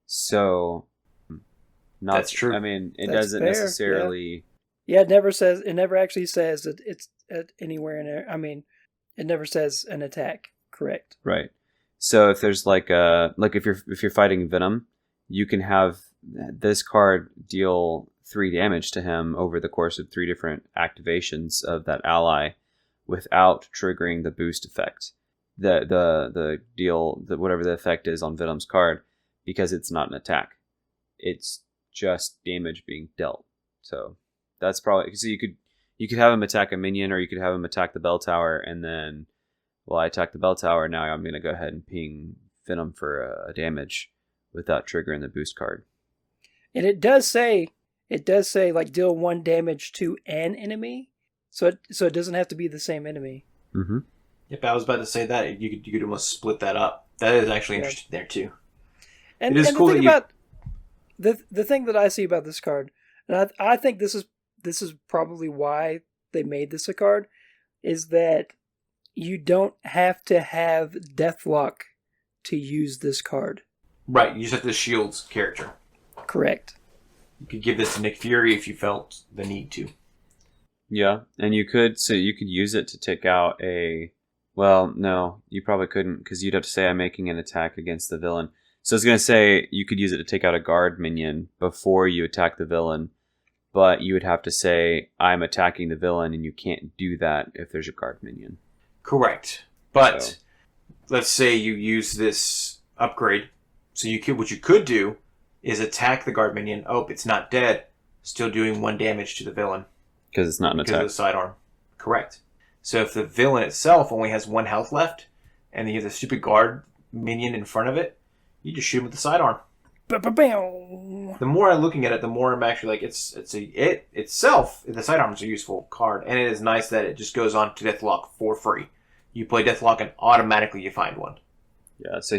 So, that's true. I mean, it That's doesn't fair, necessarily. Yeah, it never actually says that it's at anywhere in there. I mean, it never says an attack. Correct. Right. So if there's if you're fighting Venom, you can have this card deal 3 damage to him over the course of 3 different activations of that ally without triggering the boost effect. The whatever the effect is on Venom's card, because it's not an attack. It's just damage being dealt. So that's probably, so you could have him attack a minion, or you could have him attack the bell tower and then well, I attacked the bell tower. Now I'm going to go ahead and ping Venom for a damage without triggering the boost card. And it does say like deal 1 damage to an enemy, so it doesn't have to be the same enemy. Mm-hmm. Yep, I was about to say that you could almost split that up. That is actually interesting there too. And, it is and cool the thing that about the thing that I see about this card, and I think this is probably why they made this a card, is that you don't have to have Deathlok to use this card. Right, you just have the Shields character. Correct. You could give this to Nick Fury if you felt the need to. Yeah, and you could use it to take out a... Well, no, you probably couldn't, because you'd have to say I'm making an attack against the villain. So I was going to say you could use it to take out a guard minion before you attack the villain, but you would have to say I'm attacking the villain, and you can't do that if there's a guard minion. Correct. But let's say you use this upgrade. So what you could do is attack the guard minion. Oh, it's not dead. Still doing 1 damage to the villain. Because it's not an because attack. Of the sidearm. Correct. So if the villain itself only has 1 health left, and you have the stupid guard minion in front of it, you just shoot him with the sidearm. Ba-ba-bow. The more I'm looking at it, the more I'm actually like, it itself, the sidearm is a useful card, and it is nice that it just goes on to Deathlok for free. You play Deathlok and automatically you find one. Yeah, so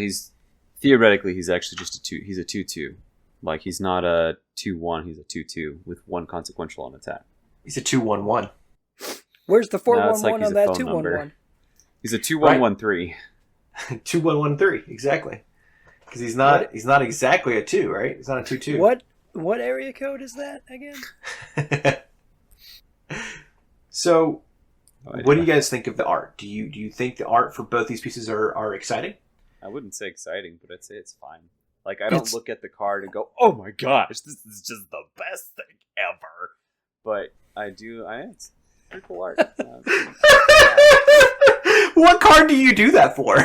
theoretically he's actually just he's a 2/2. Like he's not a 2/1, he's a 2/2 with 1 consequential on attack. He's a 2/1/1. Where's the 411 like on that 211? He's a 2/1/1/3. 2/1/1/3, exactly. Because he's not exactly a 2, right? He's not a 2/2. What area code is that again? So, what do you guys think of the art? Do you think the art for both these pieces are exciting? I wouldn't say exciting, but I'd say it's fine. Like, I don't look at the card and go, oh my gosh, this is just the best thing ever. But it's pretty cool art. What card do you do that for?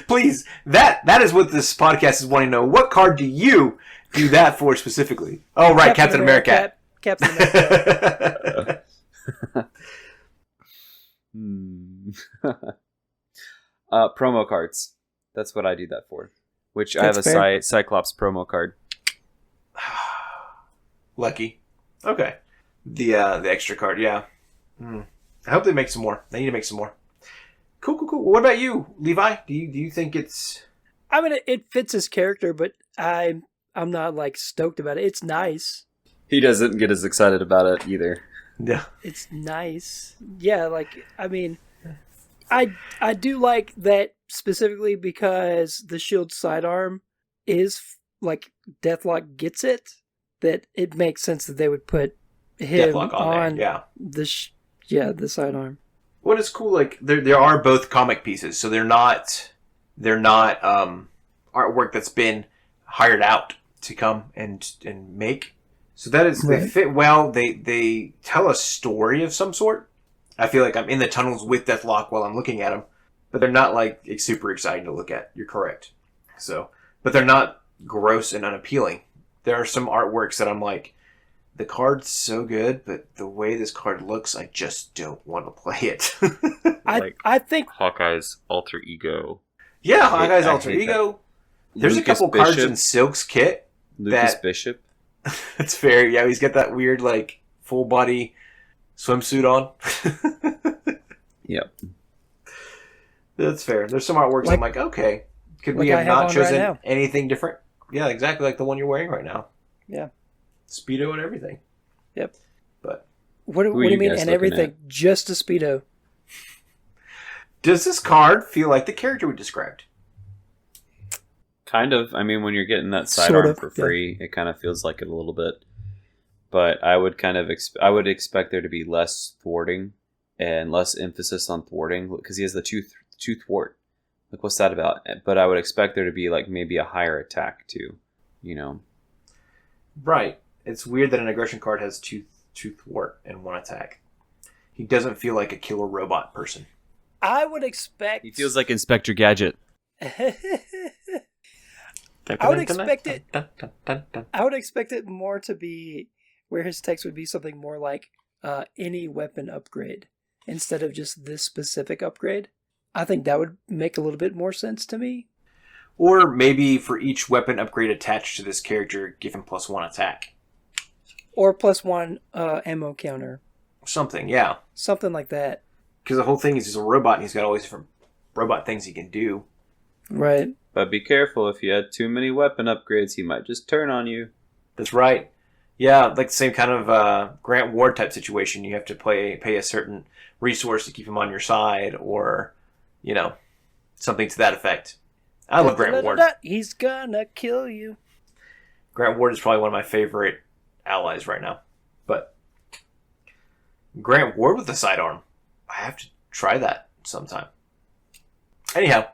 Please, that is what this podcast is wanting to know. What card do you do that for specifically? Oh, right, Captain America. Captain America. Promo cards. That's what I do that for. Which That's I have a Cyclops promo card. Lucky. Okay. The extra card, yeah. I hope they make some more. They need to make some more. Cool. What about you, Levi? Do you think it's... I mean, it fits his character, but I'm not like stoked about it. It's nice. He doesn't get as excited about it either. Yeah. It's nice. Yeah, like, I mean, I do like that specifically because the shield sidearm is, like, Deathlok gets it, that it makes sense that they would put him on there, yeah. The sidearm. What is cool, like, there are both comic pieces, so they're not artwork that's been hired out to come and make. So that is, right. They fit well. They tell a story of some sort. I feel like I'm in the tunnels with Deathlok while I'm looking at them, but they're not like super exciting to look at. You're correct. So, but they're not gross and unappealing. There are some artworks that I'm like, the card's so good, but the way this card looks, I just don't want to play it. I think Hawkeye's alter ego. Yeah, Hawkeye's alter ego. There's Lucas a couple cards Bishop. in Silk's kit. Lucas Bishop. That's fair. Yeah, he's got that weird, like, full body swimsuit on. Yep. That's fair. There's some artworks I'm like, okay, could we have not chosen anything different? Yeah, exactly like the one you're wearing right now. Yeah. Speedo and everything. Yep. But what do you mean and everything? Just a Speedo. Does this card feel like the character we described? Kind of. I mean, when you're getting that sidearm for free, it kind of feels like it a little bit. But I would I would expect there to be less thwarting and less emphasis on thwarting because he has the two thwart. Like, what's that about? But I would expect there to be like maybe a higher attack too. You know. Right. It's weird that an aggression card has two thwart and 1 attack. He doesn't feel like a killer robot person. I would expect... He feels like Inspector Gadget. I would expect it more to be where his text would be something more like any weapon upgrade instead of just this specific upgrade. I think that would make a little bit more sense to me. Or maybe for each weapon upgrade attached to this character, give him +1 attack. Or +1 ammo counter. Something, yeah. Something like that. Because the whole thing is he's a robot and he's got all these different robot things he can do. Right. But be careful, if you add too many weapon upgrades, he might just turn on you. That's right. Yeah, like the same kind of Grant Ward type situation. You have to pay a certain resource to keep him on your side, or, something to that effect. I love Grant Ward. He's gonna kill you. Grant Ward is probably one of my favorite allies right now. But Grant Ward with the sidearm, I have to try that sometime. Anyhow,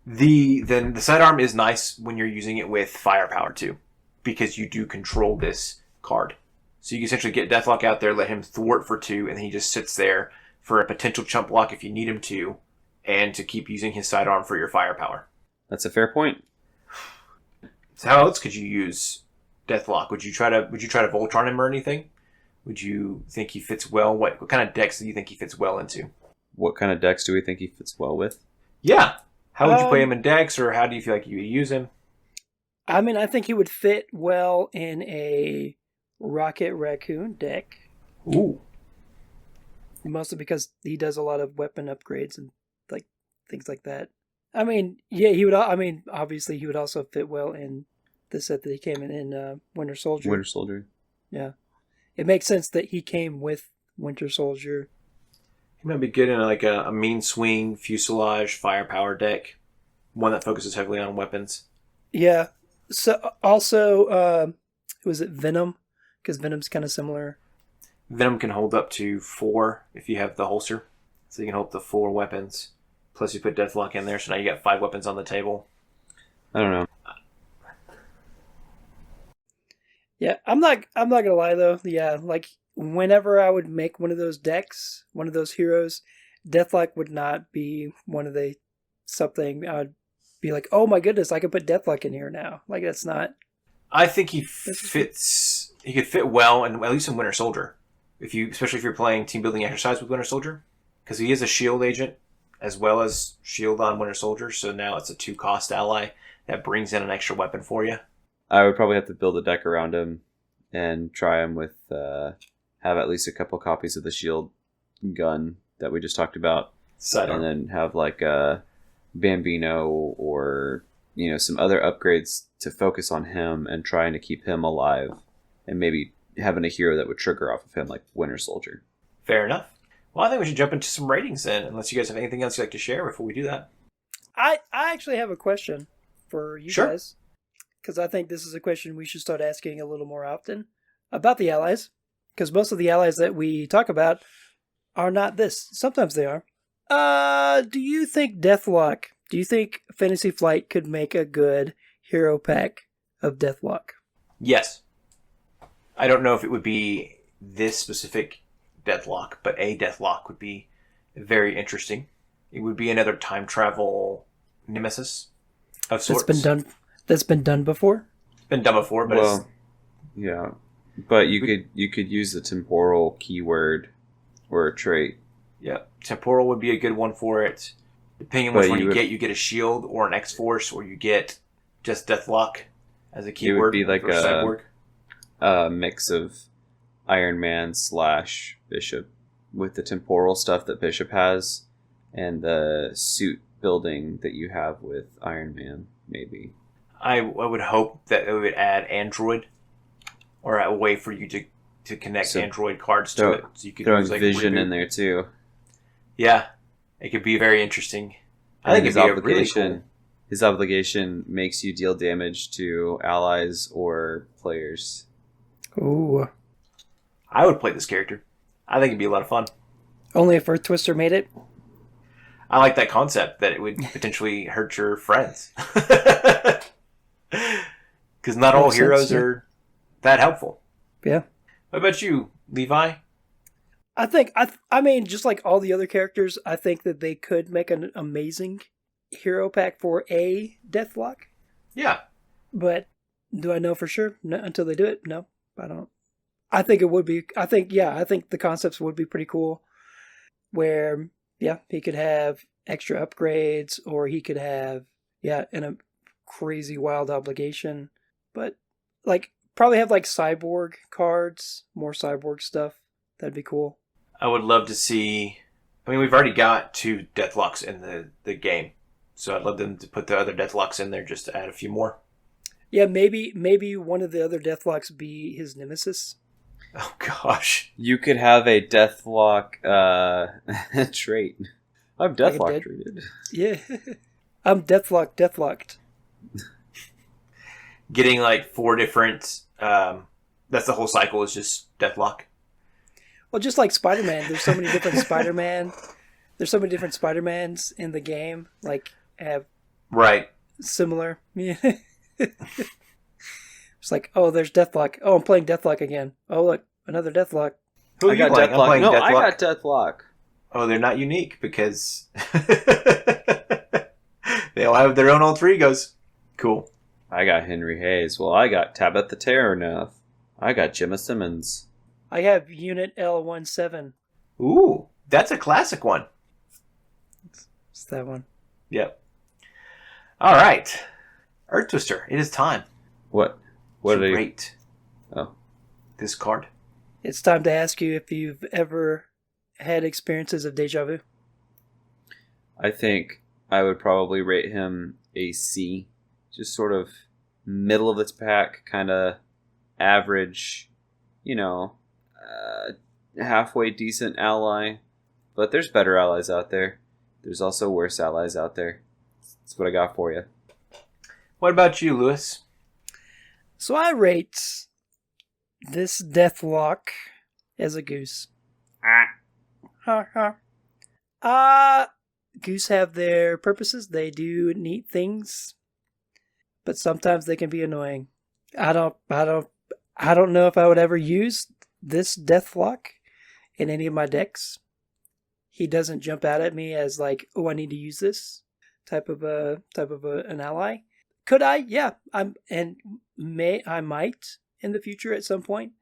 the sidearm is nice when you're using it with firepower too, because you do control this card. So you can essentially get Deathlok out there, let him thwart for 2, and then he just sits there for a potential chump block if you need him to, and to keep using his sidearm for your firepower. That's a fair point. So how else could you use Deathlok? Would you try to Voltron him or anything? Would you think he fits well? What kind of decks do you think he fits well into? What kind of decks do we think he fits well with? Yeah. How would you play him in decks, or how do you feel like you would use him? I mean, I think he would fit well in a Rocket Raccoon deck. Ooh. Mostly because he does a lot of weapon upgrades and like things like that. I mean, yeah, he would. I mean, obviously, he would also fit well in the set that he came in Winter Soldier. Winter Soldier. Yeah, it makes sense that he came with Winter Soldier. He might be good in like a mean swing, fuselage, firepower deck. One that focuses heavily on weapons. Yeah. So also, was it Venom? Because Venom's kind of similar. Venom can hold up to 4 if you have the holster. So you can hold up to 4 weapons. Plus you put Deathlok in there, so now you got 5 weapons on the table. I don't know. Yeah, I'm not gonna lie though. Yeah, like whenever I would make one of those decks, one of those heroes, Deathlok would not be one of the something I would be like, oh my goodness, I could put Deathlok in here now. Like that's not. I think he fits. He could fit well, and at least in Winter Soldier, especially if you're playing team building exercise with Winter Soldier, because he is a shield agent as well as shield on Winter Soldier. So now it's a 2-cost ally that brings in an extra weapon for you. I would probably have to build a deck around him and try him with have at least a couple copies of the shield gun that we just talked about, Sidearm. and then have like a Bambino or some other upgrades to focus on him and trying to keep him alive, and maybe having a hero that would trigger off of him like Winter Soldier. Fair enough. Well, I think we should jump into some ratings then, unless you guys have anything else you'd like to share before we do that. I actually have a question for you Sure. guys, because I think this is a question we should start asking a little more often about the allies, because most of the allies that we talk about are not this. Sometimes they are. Do you think Deathlok, do you think Fantasy Flight could make a good hero pack of Deathlok? Yes. I don't know if it would be this specific Deathlok, but a Deathlok would be very interesting. It would be another time travel nemesis of sorts. That's been done before? It's been done before, but yeah. But you could use the temporal keyword or a trait. Yeah, temporal would be a good one for it. Depending on which one you get a shield or an X-Force, or you get just Deathlok as a keyword. It would be like cyborg. A mix of Iron Man / Bishop with the temporal stuff that Bishop has and the suit building that you have with Iron Man, maybe. I would hope that it would add Android, or a way for you to connect Android cards to it. So you could throwing use like Vision Reboot. in there too. Yeah, it could be very interesting. I think his it'd be obligation. really cool. His obligation makes you deal damage to allies or players. Ooh. I would play this character. I think it'd be a lot of fun. Only if Earth Twister made it? I like that concept that it would potentially hurt your friends. Because not all heroes are that helpful. Yeah. What about you, Levi? I mean, just like all the other characters, I think that they could make an amazing hero pack for a Deathlok. Yeah. But do I know for sure? No, until they do it? No, I don't. I think it would be. I think the concepts would be pretty cool. where, yeah, he could have extra upgrades, or he could have, a crazy wild obligation. But, like, probably have, like, cyborg cards, more cyborg stuff. That'd be cool. I would love to see... I mean, we've already got 2 Deathloks in the game. So I'd love them to put the other Deathloks in there just to add a few more. Yeah, maybe one of the other Deathloks be his nemesis. Oh, gosh. You could have a Deathlok trait. I'm Deathlok Like treated. Yeah. I'm Deathlocked. Getting like 4 different... that's the whole cycle, is just Deathlok. Well, just like Spider-Man, there's so many different Spider-Man. There's so many different Spider-Mans in the game, like, have Right. similar. Yeah. It's like, oh, there's Deathlok. Oh, I'm playing Deathlok again. Oh, look, another Deathlok. Who are I you got playing? I'm Deathlok. playing No, Deathlok. I got Deathlok. Oh, they're not unique because they all have their own alter egos. Cool. I got Henry Hayes. Well, I got Tabitha Taranov. I got Gemma Simmons. I have Unit L17. Ooh, that's a classic one. It's that one. Yep. All right. Earth Twister, it is time What? What to are you? rate Oh, this card. It's time to ask you if you've ever had experiences of deja vu. I think I would probably rate him a C. Just sort of middle of its pack, kind of average, halfway decent ally. But there's better allies out there. There's also worse allies out there. That's what I got for you. What about you, Lewis? So I rate this Deathlok as a goose. Goose have their purposes. They do neat things, but sometimes they can be annoying. I don't know if I would ever use this Deathlok in any of my decks. He doesn't jump out at me as like, oh, I need to use this type of an ally. Could I? Yeah, I might in the future at some point.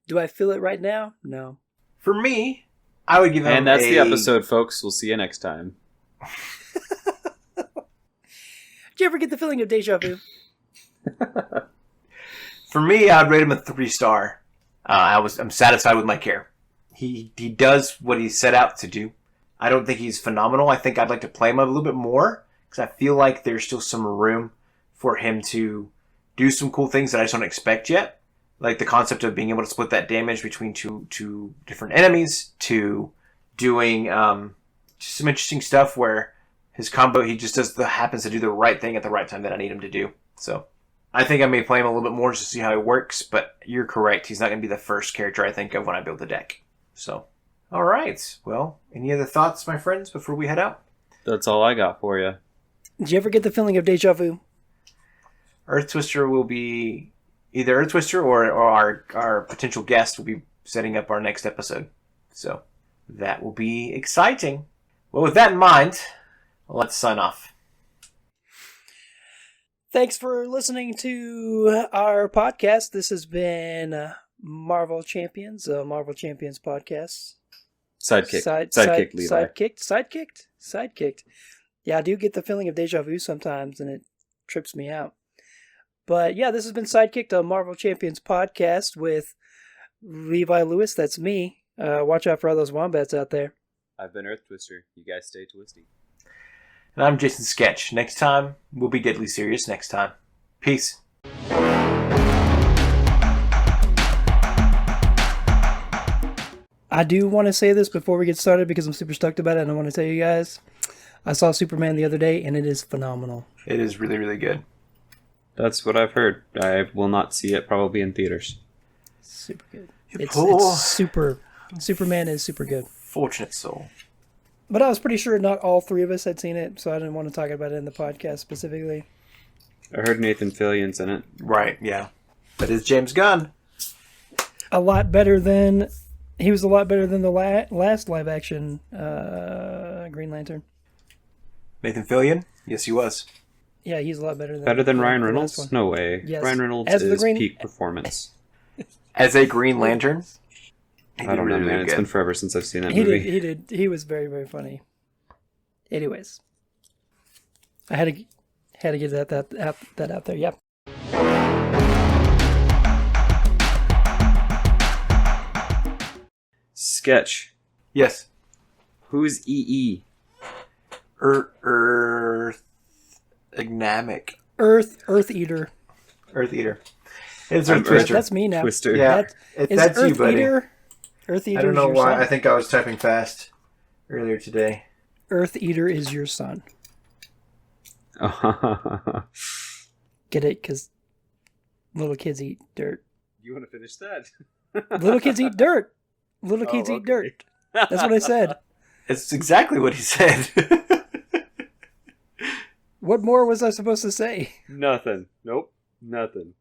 Do I feel it right now? No. For me, I would give him And that's the episode, folks. We'll see you next time. Did you ever get the feeling of deja vu? For me, I'd rate him a 3-star. I'm satisfied with my care. He does what he set out to do. I don't think he's phenomenal. I think I'd like to play him a little bit more because I feel like there's still some room for him to do some cool things that I just don't expect yet. Like the concept of being able to split that damage between two different enemies, to doing just some interesting stuff where his combo, he just happens to do the right thing at the right time that I need him to do. So I think I may play him a little bit more just to see how he works, but you're correct. He's not going to be the first character I think of when I build the deck. So, all right. Well, any other thoughts, my friends, before we head out? That's all I got for you. Did you ever get the feeling of deja vu? Earth Twister will be either Earth Twister or our potential guest will be setting up our next episode. So that will be exciting. Well, with that in mind, let's sign off. Thanks for listening to our podcast. This has been Marvel Champions, Marvel Champions podcast. Sidekicked. Yeah, I do get the feeling of deja vu sometimes, and it trips me out. But yeah, this has been Sidekicked, a Marvel Champions podcast with Levi Lewis. That's me. Watch out for all those wombats out there. I've been Earth Twister. You guys stay twisty. And I'm Jason Sketch. Next time, we'll be deadly serious next time. Peace. I do want to say this before we get started because I'm super stoked about it, and I want to tell you guys, I saw Superman the other day, and it is phenomenal. It is really, really good. That's what I've heard. I will not see it probably in theaters. Super good. Superman is super good. Fortunate soul. But I was pretty sure not all three of us had seen it, so I didn't want to talk about it in the podcast specifically. I heard Nathan Fillion's in it. Right, yeah. That is James Gunn. He was a lot better than the last live action Green Lantern. Nathan Fillion? Yes, he was. Yeah, he's a lot better than Ryan the last Reynolds? one. No way. Yes. Ryan Reynolds As the is peak performance. As a Green Lantern? I don't know, man. It's been forever since I've seen that He movie. did. He was very, very funny. Anyways, I had to get that out there. Yep. Sketch. Yes. Who's EE? Earth Agnamic. Earth Eater. Earth Eater. It's I'm Earth Twister. That's me now. Twister. Yeah, that's Earth you, buddy. Eater. Earth Eater. I don't know is your why. son. I think I was typing fast earlier today. Earth Eater is your son. Get it? Because little kids eat dirt. You want to finish that? Little kids eat dirt. Little kids eat okay. dirt. That's what I said. It's exactly what he said. What more was I supposed to say? Nothing. Nope. Nothing.